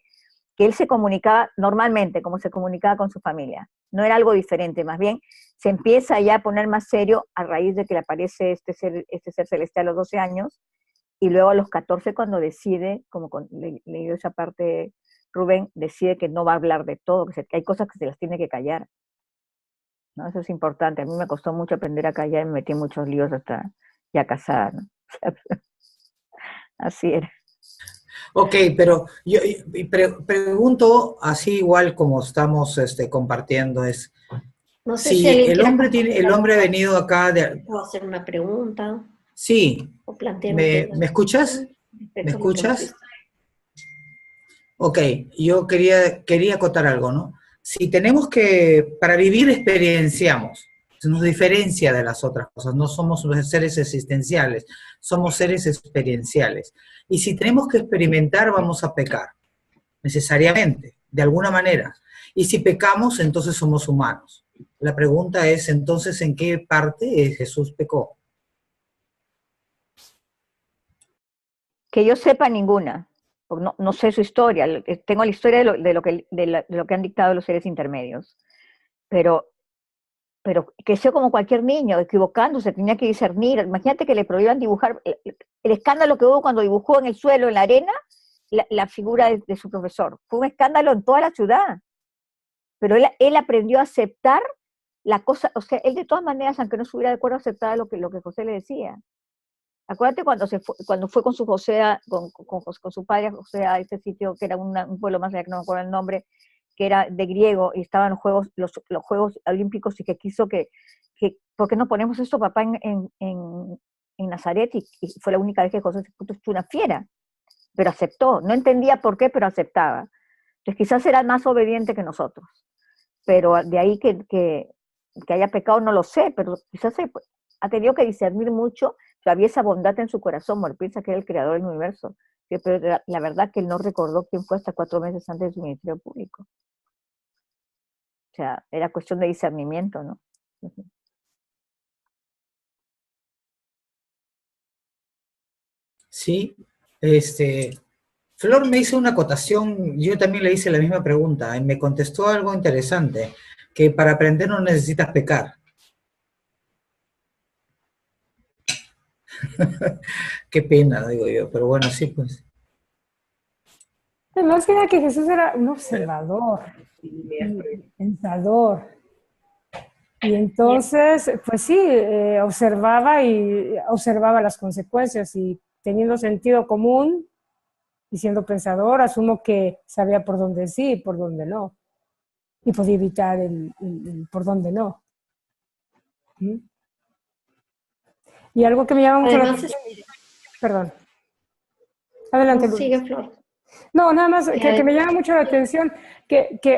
E: él se comunicaba normalmente, como se comunicaba con su familia. No era algo diferente, más bien se empieza ya a poner más serio a raíz de que le aparece este ser celestial a los 12 años, y luego a los 14 cuando decide, como leyó esa parte Rubén, decide que no va a hablar de todo, que hay cosas que se las tiene que callar, ¿no? Eso es importante. A mí me costó mucho aprender a callar y me metí en muchos líos hasta ya casada, ¿no? Así era.
A: Ok, pero yo pregunto, así igual como estamos compartiendo, es
D: No sé
A: si el hombre ha venido acá
D: ¿Puedo hacer una pregunta?
A: Sí.
D: O plantear
A: ¿Me escuchas? ¿Me escuchas? Ok, yo quería acotar algo, ¿no? Si tenemos para vivir experienciamos, se nos diferencia de las otras cosas, no somos seres existenciales, somos seres experienciales. Y si tenemos que experimentar, vamos a pecar, necesariamente, de alguna manera. Y si pecamos, entonces somos humanos. La pregunta es, entonces, ¿en qué parte Jesús pecó?
E: Que yo sepa, ninguna. porque no sé su historia, tengo la historia de lo que han dictado los seres intermedios, pero creció como cualquier niño, equivocándose, tenía que discernir. Imagínate que le prohíban dibujar, el escándalo que hubo cuando dibujó en el suelo, en la arena, la figura de su profesor. Fue un escándalo en toda la ciudad, pero él aprendió a aceptar la cosa, o sea, él de todas maneras, aunque no estuviera de acuerdo, aceptaba lo que José le decía. Acuérdate cuando fue con su con su padre José a ese sitio, que era un pueblo más allá, que no me acuerdo el nombre, que era de griego, y estaban los Juegos Olímpicos, y que quiso que ¿por qué no ponemos esto, papá, en Nazaret? Y fue la única vez que José se puso una fiera, pero aceptó, no entendía por qué, pero aceptaba. Entonces quizás era más obediente que nosotros, pero de ahí que haya pecado no lo sé, pero quizás ha tenido que discernir mucho, pero había esa bondad en su corazón, él piensa que era el creador del universo, pero la verdad que él no recordó quién fue hasta 4 meses antes de su ministerio público. O sea, era cuestión de discernimiento, ¿no?
A: Sí, Flor me hizo una acotación, yo también le hice la misma pregunta y me contestó algo interesante, que para aprender no necesitas pecar. Qué pena, digo yo, pero bueno, sí, pues.
C: Más que nada que Jesús era un observador, pensador. Y entonces, pues sí, observaba las consecuencias, y teniendo sentido común y siendo pensador, asumo que sabía por dónde sí y por dónde no. Y podía evitar el por dónde no. ¿Mm? Y algo que me llama mucho la atención... Perdón. Adelante, Luis.
D: Sigue, Flor.
C: No, nada más que me llama mucho la atención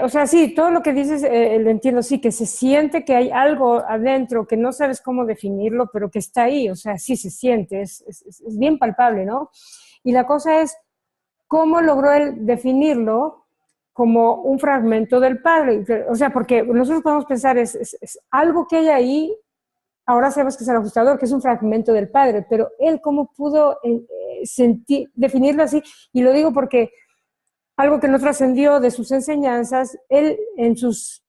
C: o sea, sí, todo lo que dices lo entiendo, sí, que se siente que hay algo adentro que no sabes cómo definirlo, pero que está ahí, o sea, sí se siente, es bien palpable, ¿no? Y la cosa es, ¿cómo logró él definirlo como un fragmento del Padre? O sea, porque nosotros podemos pensar, es algo que hay ahí, ahora sabemos que es el ajustador, que es un fragmento del Padre, pero él cómo pudo definirlo así, y lo digo porque algo que no trascendió de sus enseñanzas, él en sus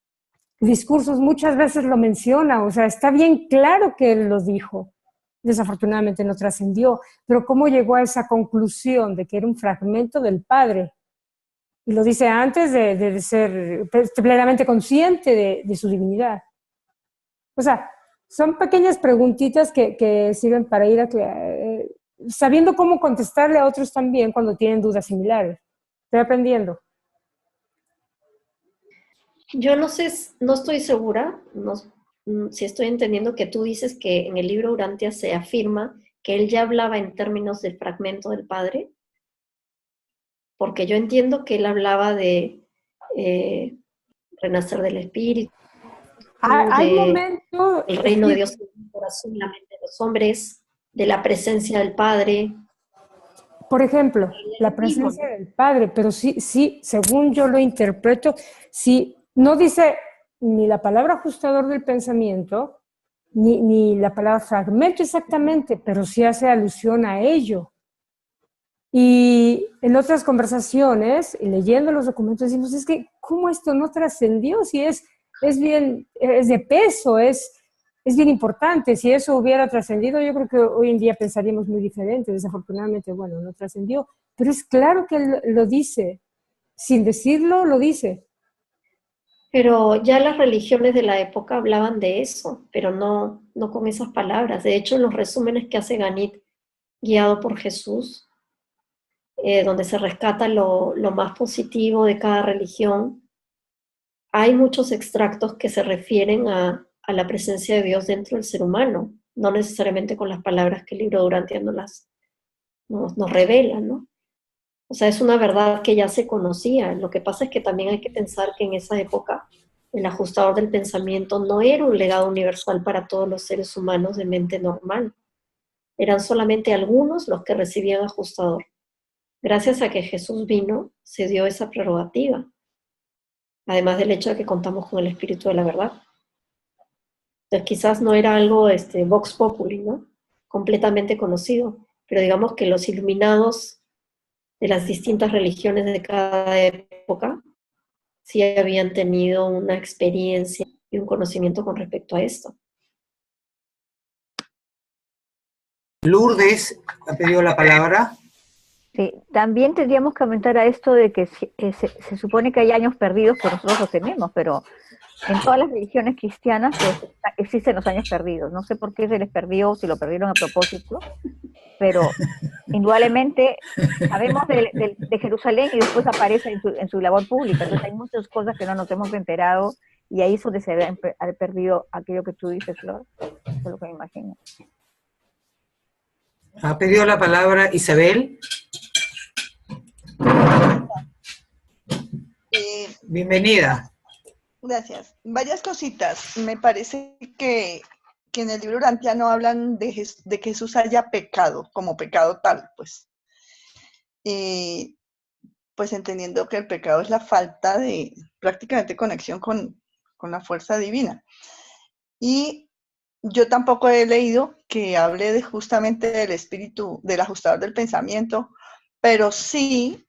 C: discursos muchas veces lo menciona, o sea, está bien claro que él lo dijo, desafortunadamente no trascendió, pero cómo llegó a esa conclusión de que era un fragmento del Padre, y lo dice antes de ser plenamente consciente de su divinidad. O sea, son pequeñas preguntitas que sirven para ir sabiendo cómo contestarle a otros también cuando tienen dudas similares. Estoy aprendiendo.
D: Yo no sé, no estoy segura, si estoy entendiendo que tú dices que en el libro Urantia se afirma que él ya hablaba en términos del fragmento del Padre, porque yo entiendo que él hablaba de renacer del Espíritu,
C: Hay momentos...
D: el reino de Dios en el corazón y la mente de los hombres, de la presencia del Padre.
C: Por ejemplo, la presencia del Padre, pero sí, según yo lo interpreto, sí, no dice ni la palabra ajustador del pensamiento, ni la palabra fragmento exactamente, pero sí hace alusión a ello. Y en otras conversaciones, leyendo los documentos, decimos, es que, ¿cómo esto no trascendió? Si es de peso, es bien importante. Si eso hubiera trascendido, yo creo que hoy en día pensaríamos muy diferente. Desafortunadamente, bueno, no trascendió. Pero es claro que él lo dice. Sin decirlo, lo dice.
D: Pero ya las religiones de la época hablaban de eso, pero no con esas palabras. De hecho, en los resúmenes que hace Ganit, guiado por Jesús, donde se rescata lo más positivo de cada religión, hay muchos extractos que se refieren a la presencia de Dios dentro del ser humano, no necesariamente con las palabras que el libro de Urantia nos revela, ¿no? O sea, es una verdad que ya se conocía. Lo que pasa es que también hay que pensar que en esa época el ajustador del pensamiento no era un legado universal para todos los seres humanos de mente normal. Eran solamente algunos los que recibían ajustador. Gracias a que Jesús vino, se dio esa prerrogativa. Además del hecho de que contamos con el Espíritu de la verdad. Entonces quizás no era algo vox populi, ¿no? Completamente conocido. Pero digamos que los iluminados de las distintas religiones de cada época, sí habían tenido una experiencia y un conocimiento con respecto a esto.
A: Lourdes ha pedido la palabra.
E: Sí, también tendríamos que aumentar a esto de que se supone que hay años perdidos, que nosotros los tenemos, pero en todas las religiones cristianas pues, existen los años perdidos. No sé por qué se les perdió, si lo perdieron a propósito, pero indudablemente sabemos de Jerusalén y después aparece en su labor pública. Entonces hay muchas cosas que no nos hemos enterado y ahí es donde se ha perdido aquello que tú dices, Flor. Eso es lo que me imagino.
A: Ha pedido la palabra Isabel. Bienvenida.
I: Gracias. Varias cositas. Me parece que en el libro urantiano hablan de que Jesús haya pecado, como pecado tal, pues. Pues entendiendo que el pecado es la falta de prácticamente conexión con la fuerza divina. Y yo tampoco he leído que hable justamente del espíritu, del ajustador del pensamiento, pero sí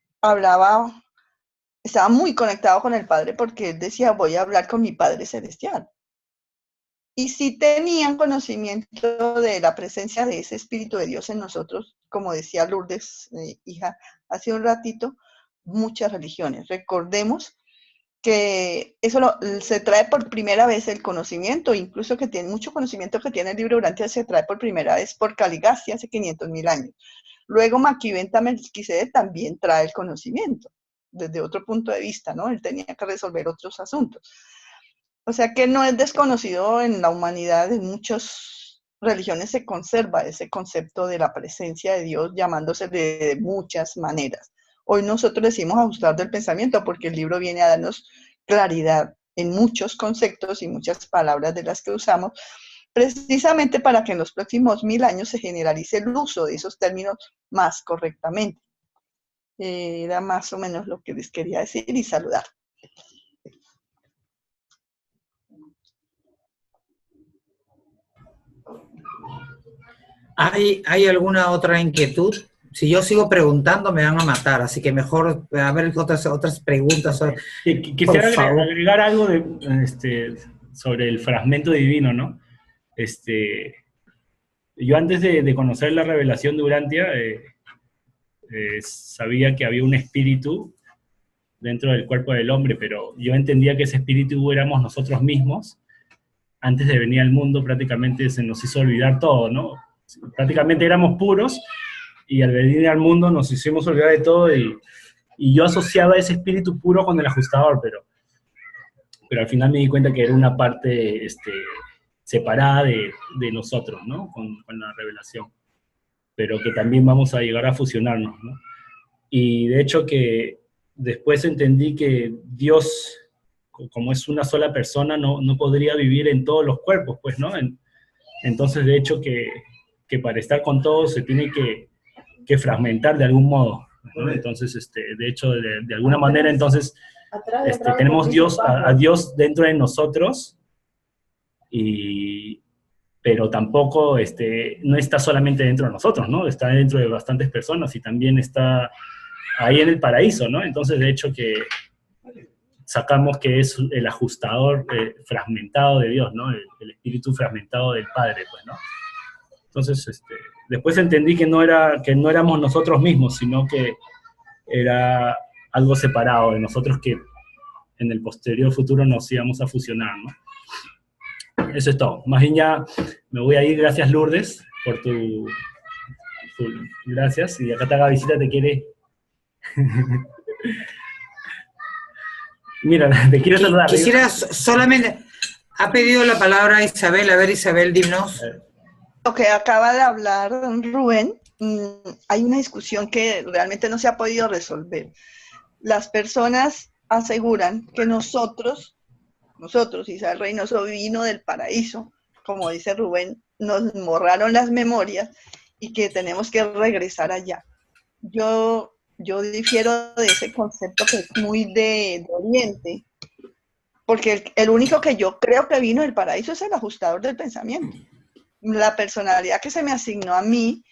I: estaba muy conectado con el Padre porque él decía, voy a hablar con mi Padre Celestial. Y sí tenían conocimiento de la presencia de ese Espíritu de Dios en nosotros, como decía Lourdes, hija, hace un ratito, muchas religiones. Recordemos que eso se trae por primera vez el conocimiento, incluso que tiene mucho conocimiento que tiene el libro Urantia, se trae por primera vez por Caligasti hace 500.000 años. Luego Maquiventa Melquisedec también trae el conocimiento, desde otro punto de vista, ¿no? Él tenía que resolver otros asuntos. O sea que no es desconocido en la humanidad, en muchas religiones se conserva ese concepto de la presencia de Dios, llamándose de muchas maneras. Hoy nosotros decimos ajustar del pensamiento porque el libro viene a darnos claridad en muchos conceptos y muchas palabras de las que usamos, precisamente para que en los próximos 1000 años se generalice el uso de esos términos más correctamente. Era más o menos lo que les quería decir y saludar.
A: ¿Hay alguna otra inquietud? Si yo sigo preguntando me van a matar, así que mejor a ver otras preguntas.
F: Quisiera agregar algo sobre el fragmento divino, ¿no? Yo antes de conocer la revelación de Urantia, sabía que había un espíritu dentro del cuerpo del hombre, pero yo entendía que ese espíritu éramos nosotros mismos. Antes de venir al mundo prácticamente se nos hizo olvidar todo, ¿no? Prácticamente éramos puros, y al venir al mundo nos hicimos olvidar de todo, y yo asociaba ese espíritu puro con el ajustador, pero al final me di cuenta que era una parte separada de nosotros, ¿no? Con la revelación, pero que también vamos a llegar a fusionarnos, ¿no? Y de hecho que después entendí que Dios, como es una sola persona, no podría vivir en todos los cuerpos, pues, ¿no? Entonces, de hecho, que para estar con todos se tiene que fragmentar de algún modo, ¿no? Entonces, de hecho, de alguna manera, entonces, tenemos a Dios dentro de nosotros, pero tampoco no está solamente dentro de nosotros, ¿no? Está dentro de bastantes personas y también está ahí en el paraíso, ¿no? Entonces, de hecho, que sacamos que es el ajustador fragmentado de Dios, ¿no? El espíritu fragmentado del Padre, pues, ¿no? Entonces, después entendí que no éramos nosotros mismos, sino que era algo separado de nosotros que en el posterior futuro nos íbamos a fusionar, ¿no? Eso es todo. Más bien ya me voy a ir. Gracias, Lourdes, por tu gracias. Y acá te haga visita, te quiere. Mira, te quiero saludar.
A: Quisiera solamente... Ha pedido la palabra Isabel. A ver, Isabel, dinos.
I: Lo que acaba de hablar Rubén, hay una discusión que realmente no se ha podido resolver. Las personas aseguran que nosotros, Isabel Reynoso vino del paraíso, como dice Rubén, nos borraron las memorias y que tenemos que regresar allá. Yo difiero de ese concepto que es muy de Oriente, porque el único que yo creo que vino del paraíso es el ajustador del pensamiento. La personalidad que se me asignó a mí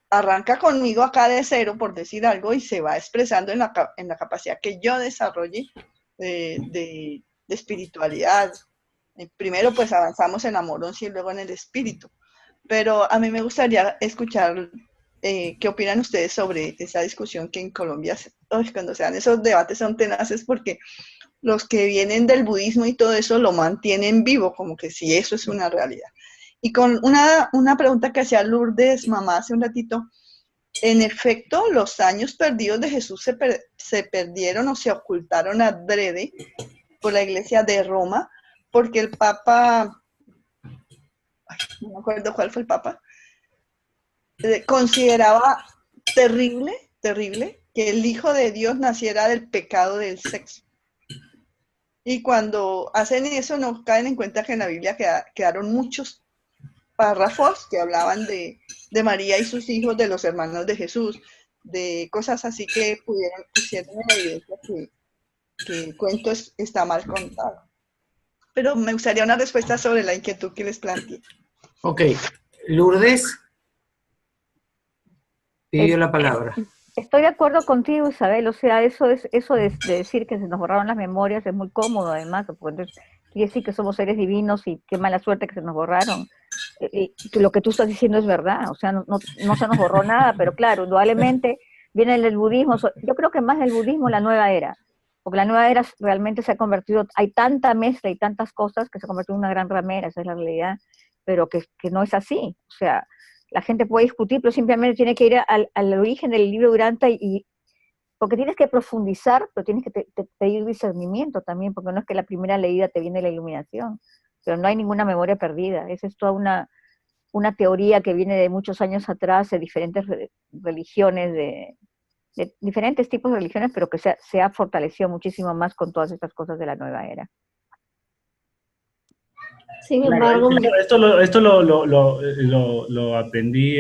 I: arranca conmigo acá de cero, por decir algo, y se va expresando en la capacidad que yo desarrolle de espiritualidad. Primero pues avanzamos en amor y luego en el espíritu. Pero a mí me gustaría escuchar qué opinan ustedes sobre esa discusión que en Colombia, cuando se dan esos debates son tenaces, porque los que vienen del budismo y todo eso lo mantienen vivo, como que si eso es una realidad. Y con una pregunta que hacía Lourdes, mamá, hace un ratito, en efecto, los años perdidos de Jesús se perdieron o se ocultaron adrede por la Iglesia de Roma, porque el Papa, no me acuerdo cuál fue el Papa, consideraba terrible que el Hijo de Dios naciera del pecado del sexo. Y cuando hacen eso no caen en cuenta que en la Biblia quedaron muchos párrafos que hablaban de María y sus hijos, de los hermanos de Jesús, de cosas así que pusieron en evidencia que el cuento está mal contado. Pero me gustaría una respuesta sobre la inquietud que les planteé.
A: Ok. Lourdes pidió la palabra.
E: Estoy de acuerdo contigo, Isabel, o sea, eso de decir que se nos borraron las memorias es muy cómodo, además, porque entonces quiere decir que somos seres divinos y qué mala suerte que se nos borraron. Y que lo que tú estás diciendo es verdad, o sea, no se nos borró nada, pero claro, indudablemente viene del budismo, yo creo que más del budismo la nueva era, porque la nueva era realmente se ha convertido, hay tanta mezcla y tantas cosas que se ha convertido en una gran ramera, esa es la realidad, pero que no es así, o sea, la gente puede discutir, pero simplemente tiene que ir al origen del libro Durante porque tienes que profundizar, pero tienes que pedir discernimiento también, porque no es que la primera leída te viene la iluminación, pero no hay ninguna memoria perdida, esa es toda una teoría que viene de muchos años atrás, de diferentes religiones, de diferentes tipos de religiones, pero que se ha fortalecido muchísimo más con todas estas cosas de la nueva era.
D: Sin embargo,
F: esto lo aprendí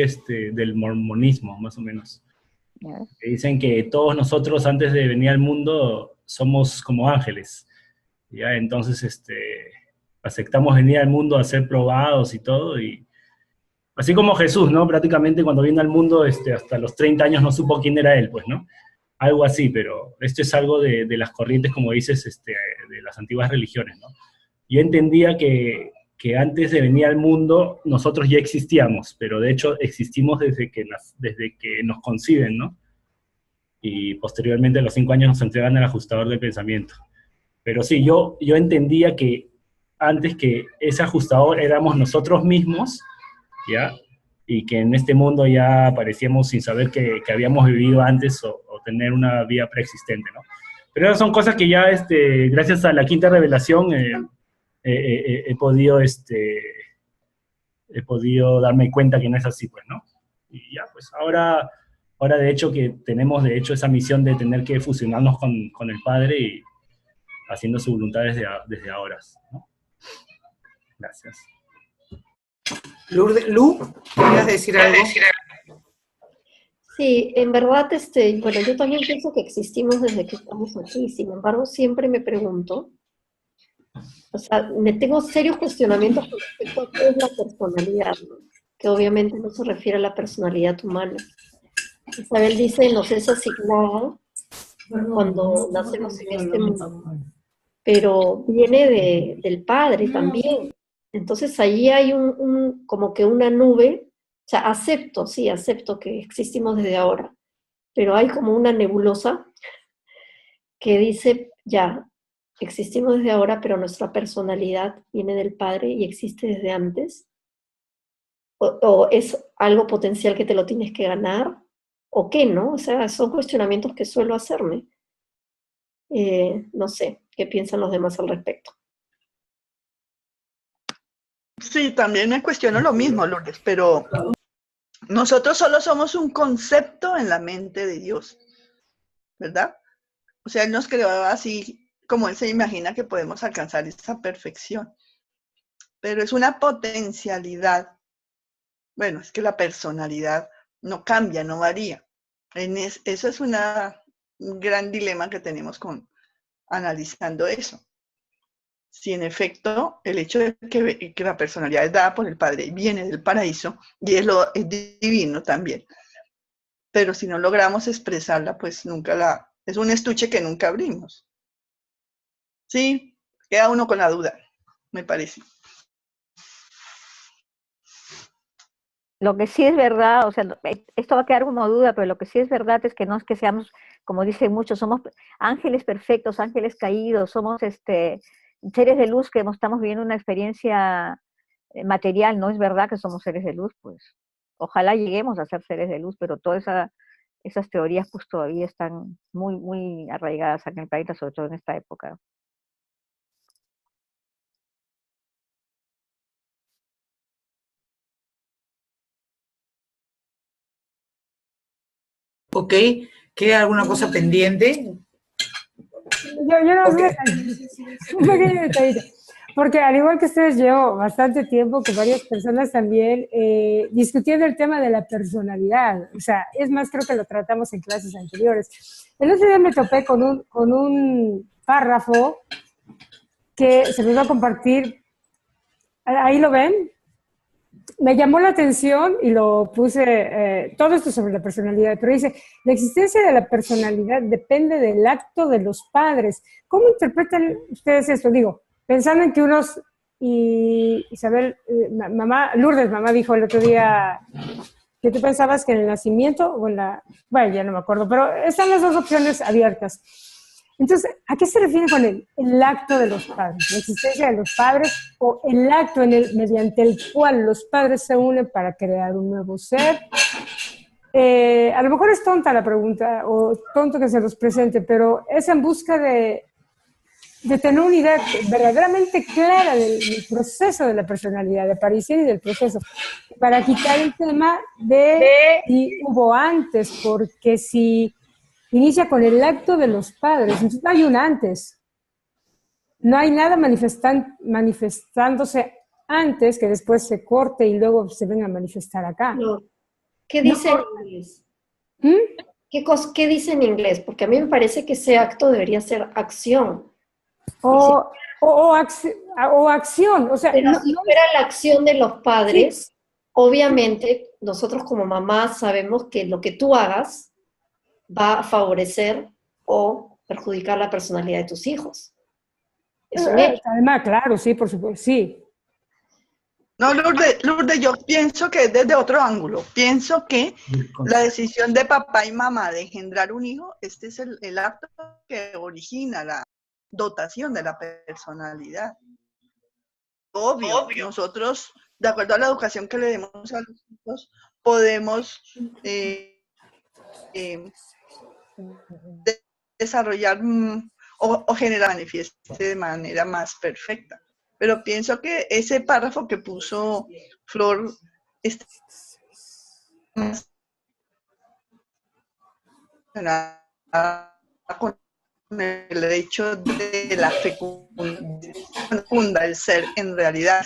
F: del mormonismo, más o menos. Que dicen que todos nosotros antes de venir al mundo somos como ángeles, ¿ya? Entonces aceptamos venir al mundo a ser probados y todo, y así como Jesús, ¿no? Prácticamente cuando vino al mundo hasta los 30 años no supo quién era él, pues, ¿no? Algo así, pero esto es algo de las corrientes, como dices, de las antiguas religiones, ¿no? Yo entendía que antes de venir al mundo nosotros ya existíamos, pero de hecho existimos desde que nos conciben, ¿no? Y posteriormente a los 5 años nos entregan al ajustador del pensamiento. Pero sí, yo entendía que antes que ese ajustador éramos nosotros mismos, ¿ya? Y que en este mundo ya aparecíamos sin saber que habíamos vivido antes o tener una vida preexistente, ¿no? Pero esas son cosas que ya, gracias a la quinta revelación, he podido darme cuenta que no es así, pues, ¿no? Y ya, pues, ahora de hecho que tenemos, de hecho, esa misión de tener que fusionarnos con el Padre y haciendo su voluntad desde ahora, ¿no? Gracias.
A: Lourdes, ¿querías decir algo?
D: sí, en verdad, bueno, yo también pienso que existimos desde que estamos aquí, sin embargo, siempre me pregunto, o sea, me tengo serios cuestionamientos con respecto a qué es la personalidad, ¿no? Que obviamente no se refiere a la personalidad humana. Isabel dice, nos es asignada cuando nacemos en este mundo, pero viene del Padre también. Entonces allí hay como que una nube, o sea, acepto que existimos desde ahora, pero hay como una nebulosa que dice, ya, existimos desde ahora, pero nuestra personalidad viene del Padre y existe desde antes, o es algo potencial que te lo tienes que ganar, o qué, ¿no? O sea, son cuestionamientos que suelo hacerme. No sé, ¿qué piensan los demás al respecto?
I: Sí, también me cuestiono lo mismo, Lourdes, pero nosotros solo somos un concepto en la mente de Dios, ¿verdad? O sea, Él nos creó así como Él se imagina que podemos alcanzar esa perfección. Pero es una potencialidad. Bueno, es que la personalidad no cambia, no varía. Eso es un gran dilema que tenemos analizando eso. Si en efecto el hecho de que la personalidad es dada por el Padre viene del paraíso y es divino también, pero si no logramos expresarla, pues nunca es un estuche que nunca abrimos. Sí, queda uno con la duda, me parece.
E: Lo que sí es verdad, o sea, esto va a quedar como duda, pero lo que sí es verdad es que no es que seamos, como dicen muchos, somos ángeles perfectos, ángeles caídos, somos seres de luz que estamos viviendo una experiencia material, no es verdad que somos seres de luz, pues ojalá lleguemos a ser seres de luz, pero todas esas teorías pues todavía están muy, muy arraigadas en el planeta, sobre todo en esta época.
A: Ok, ¿queda alguna cosa pendiente?
C: Yo no sé, un pequeño detallito. Porque al igual que ustedes, llevo bastante tiempo con varias personas también discutiendo el tema de la personalidad. O sea, es más, creo que lo tratamos en clases anteriores. El otro día me topé con un párrafo que se los va a compartir. Ahí lo ven. Me llamó la atención y lo puse, todo esto sobre la personalidad, pero dice, la existencia de la personalidad depende del acto de los padres. ¿Cómo interpretan ustedes esto? Digo, pensando en que unos, y Isabel, Lourdes, mamá dijo el otro día que tú pensabas que en el nacimiento o en la, bueno, ya no me acuerdo, pero están las dos opciones abiertas. Entonces, ¿a qué se refiere con el acto de los padres? ¿La existencia de los padres o el acto mediante el cual los padres se unen para crear un nuevo ser? A lo mejor es tonta la pregunta o tonto que se los presente, pero es en busca de tener una idea verdaderamente clara del proceso de la personalidad, de aparición y del proceso, para quitar el tema de si hubo antes, porque si inicia con el acto de los padres, entonces no hay un antes, no hay nada manifestándose antes que después se corte y luego se venga a manifestar acá.
D: No. ¿Qué dice en inglés? ¿Qué dice en inglés? Porque a mí me parece que ese acto debería ser acción.
C: O acción. O sea,
D: pero si fuera la acción de los padres, sí, obviamente nosotros como mamás sabemos que lo que tú hagas va a favorecer o perjudicar la personalidad de tus hijos. Es un hecho.
C: Además, claro, sí, por supuesto, sí.
I: No, Lourdes, yo pienso que es desde otro ángulo. Pienso que la decisión de papá y mamá de engendrar un hijo, este es el acto que origina la dotación de la personalidad. Obvio. Nosotros, de acuerdo a la educación que le demos a los hijos, podemos desarrollar o generar manifieste de manera más perfecta. Pero pienso que ese párrafo que puso Flor está con el hecho de la fecunda, el ser en realidad.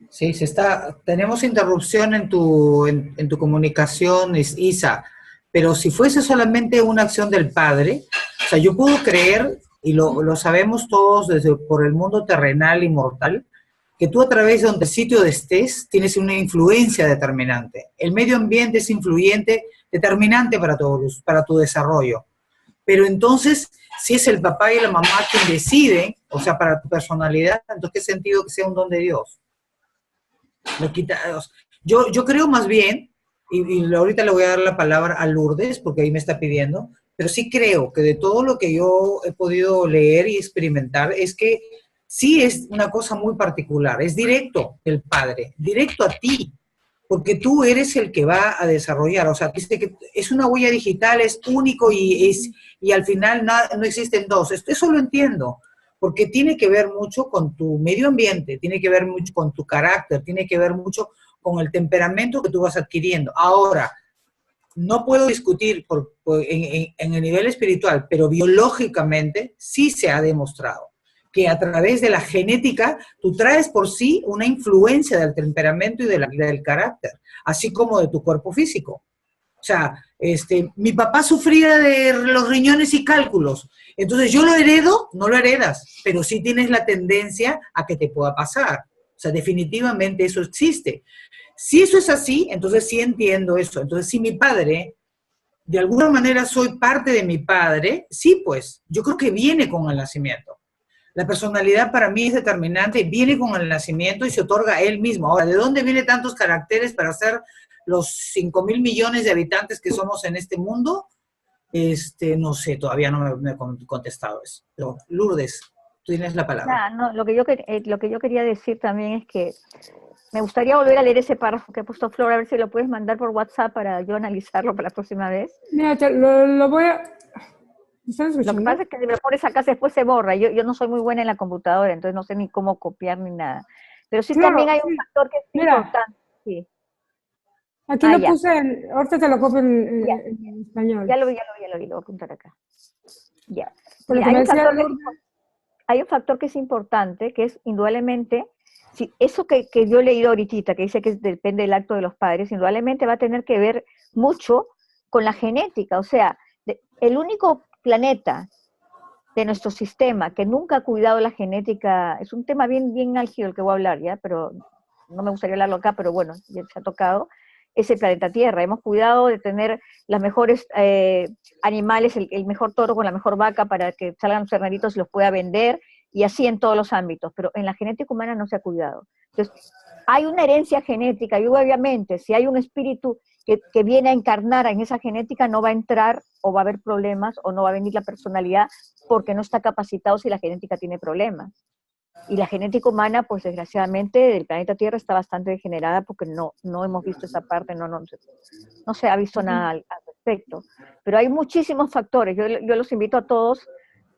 A: Sí, tenemos interrupción en tu comunicación, Isa, pero si fuese solamente una acción del padre, o sea, yo puedo creer, y lo sabemos todos por el mundo terrenal y mortal, que tú a través de donde sitio estés tienes una influencia determinante. El medio ambiente es determinante para tu desarrollo. Pero entonces, si es el papá y la mamá quien deciden, o sea, para tu personalidad, entonces ¿qué sentido que sea un don de Dios? Yo creo más bien, y ahorita le voy a dar la palabra a Lourdes, porque ahí me está pidiendo, pero sí creo que de todo lo que yo he podido leer y experimentar, es que sí es una cosa muy particular, es directo del padre, directo a ti, porque tú eres el que va a desarrollar, o sea, dice que es una huella digital, es único y al final no existen dos, eso lo entiendo, porque tiene que ver mucho con tu medio ambiente, tiene que ver mucho con tu carácter, tiene que ver mucho con el temperamento que tú vas adquiriendo. Ahora, no puedo discutir en el nivel espiritual, pero biológicamente sí se ha demostrado que a través de la genética tú traes por sí una influencia del temperamento y del carácter, así como de tu cuerpo físico. O sea, mi papá sufría de los riñones y cálculos, entonces yo lo heredo, no lo heredas, pero sí tienes la tendencia a que te pueda pasar. O sea, definitivamente eso existe. Si eso es así, entonces sí entiendo eso. Entonces, si mi padre, de alguna manera soy parte de mi padre, sí, pues, yo creo que viene con el nacimiento. La personalidad para mí es determinante, viene con el nacimiento y se otorga a él mismo. Ahora, ¿de dónde vienen tantos caracteres para ser los 5.000 millones de habitantes que somos en este mundo? No sé, todavía no me he contestado eso. Pero, Lourdes, tú tienes la palabra.
E: No, lo que yo quería decir también es que me gustaría volver a leer ese párrafo que ha puesto Flor, a ver si lo puedes mandar por WhatsApp para yo analizarlo para la próxima vez.
C: Mira, lo voy a...
E: Lo que pasa es que si me pones acá después se borra. Yo no soy muy buena en la computadora, entonces no sé ni cómo copiar ni nada. Pero sí, claro, también hay un factor que es importante. Sí.
C: Aquí lo puse, ahorita te lo copio en español.
E: Ya lo vi, lo voy a apuntar acá. Ya. Mira, hay un factor que es importante, que es indudablemente, si eso que yo he leído ahorita, que dice que depende del acto de los padres, indudablemente va a tener que ver mucho con la genética. O sea, el único planeta de nuestro sistema que nunca ha cuidado la genética, es un tema bien álgido el que voy a hablar, ¿ya? Pero no me gustaría hablarlo acá, pero bueno, ya se ha tocado, es el planeta Tierra. Hemos cuidado de tener las mejores animales, el mejor toro con la mejor vaca para que salgan los terneritos y los pueda vender, y así en todos los ámbitos, pero en la genética humana no se ha cuidado. Entonces, hay una herencia genética, y obviamente, si hay un espíritu que viene a encarnar en esa genética, no va a entrar, o va a haber problemas, o no va a venir la personalidad, porque no está capacitado si la genética tiene problemas. Y la genética humana, pues desgraciadamente, del planeta Tierra está bastante degenerada, porque no hemos visto esa parte, no se ha visto nada al respecto. Pero hay muchísimos factores. Yo los invito a todos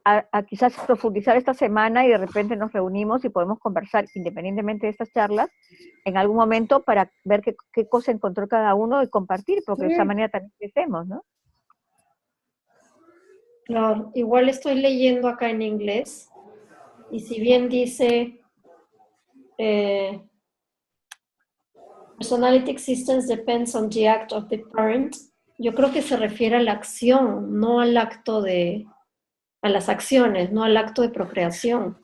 E: a quizás profundizar esta semana, y de repente nos reunimos y podemos conversar independientemente de estas charlas en algún momento para ver qué cosa encontró cada uno y compartir, porque de esa manera también crecemos, ¿no?
D: Claro, igual estoy leyendo acá en inglés, y si bien dice personality existence depends on the act of the parent, yo creo que se refiere a la acción, no al acto a las acciones, no al acto de procreación.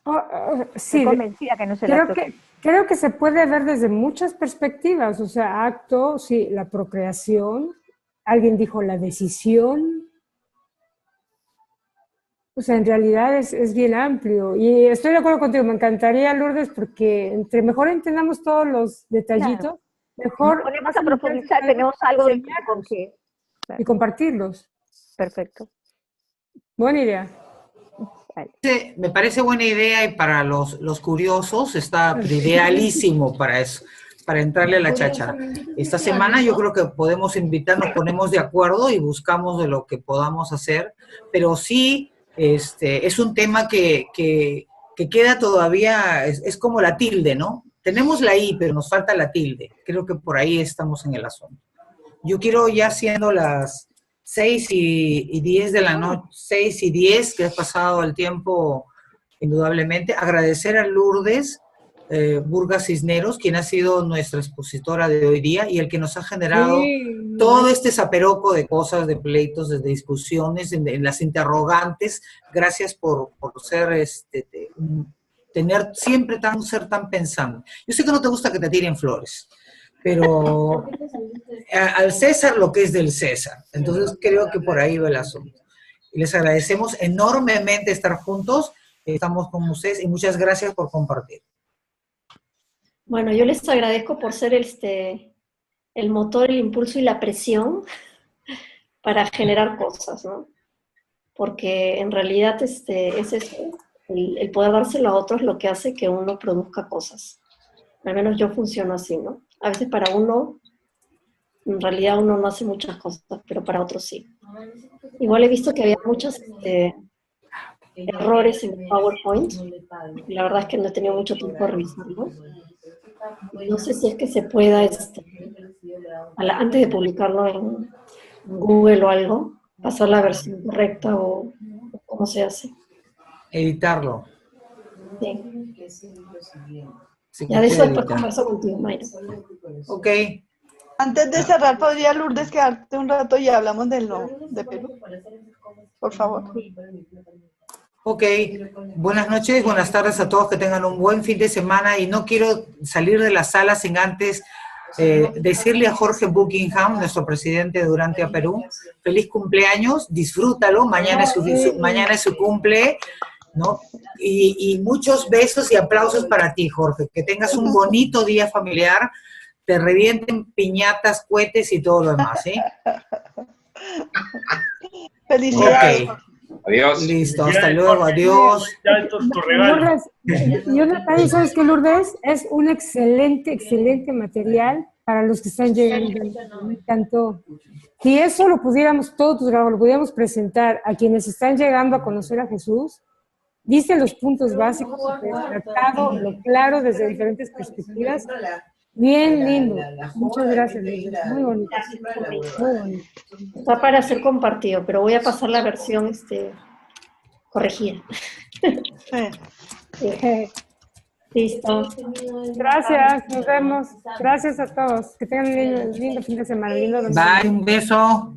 C: Sí,
E: estoy convencida que no es el acto.
C: Creo que se puede ver desde muchas perspectivas, o sea, acto, sí, la procreación, alguien dijo la decisión, o sea, en realidad es bien amplio, y estoy de acuerdo contigo, me encantaría, Lourdes, porque entre mejor entendamos todos los detallitos, mejor...
E: Nos ponemos a profundizar, tenemos algo con que...
C: Y compartirlos.
E: Perfecto.
C: Buena idea.
A: Me parece buena idea, y para los curiosos está idealísimo para eso, para entrarle a la cháchara. Esta semana yo creo que podemos invitar, nos ponemos de acuerdo y buscamos de lo que podamos hacer, pero sí es un tema que queda todavía, es como la tilde, ¿no? Tenemos la I, pero nos falta la tilde. Creo que por ahí estamos en el asunto. Yo quiero, ya siendo las 6:10 de la noche, 6:10, que ha pasado el tiempo indudablemente, agradecer a Lourdes Burgas Cisneros, quien ha sido nuestra expositora de hoy día y el que nos ha generado todo este zaperoco de cosas, de pleitos, de discusiones, en las interrogantes. Gracias por ser, siempre ser tan pensante. Yo sé que no te gusta que te tiren flores, pero al César lo que es del César. Entonces creo que por ahí va el asunto. Y les agradecemos enormemente estar juntos, estamos con ustedes, y muchas gracias por compartir.
D: Bueno, yo les agradezco por ser el motor, el impulso y la presión para generar cosas, ¿no? Porque en realidad es eso, el poder dárselo a otros lo que hace que uno produzca cosas. Al menos yo funciono así, ¿no? A veces para uno, en realidad uno no hace muchas cosas, pero para otros sí. Igual he visto que había muchos errores en PowerPoint. La verdad es que no he tenido mucho tiempo de revisarlo. No sé si es que se pueda, antes de publicarlo en Google o algo, pasar la versión correcta o cómo se hace.
A: Editarlo.
D: Sí.
A: Sí,
D: Ya de eso después converso contigo, Mayra.
A: Ok.
I: Antes de cerrar, ¿podría, Lourdes, quedarte un rato y hablamos de Perú? Por favor.
A: Ok. Buenas noches, buenas tardes a todos, que tengan un buen fin de semana, y no quiero salir de la sala sin antes decirle a Jorge Buckingham, nuestro presidente durante a Perú, feliz cumpleaños, disfrútalo, mañana es su cumple, ¿no? Y muchos besos y aplausos para ti, Jorge, que tengas un bonito día familiar, te revienten piñatas, cohetes y todo lo demás, ¿sí?
I: Felicidades.
A: Ok.
B: Adiós.
A: Listo, hasta luego, adiós.
F: Tu regalo.
C: Lourdes, yo Natalia, ¿sabes qué, Lourdes? Es un excelente, excelente material para los que están llegando. Me encantó. Si eso lo pudiéramos, todo tu trabajo, lo pudiéramos presentar a quienes están llegando a conocer a Jesús, diste los puntos básicos, tratado, lo claro desde diferentes perspectivas. Bien lindo. Muchas gracias, Lourdes. Muy bonito. Muy bonito.
D: Está para ser compartido, pero voy a pasar la versión corregida. Listo.
C: Gracias, nos vemos. Gracias a todos. Que tengan un lindo fin de semana. Lindo domingo.
A: Bye, un beso.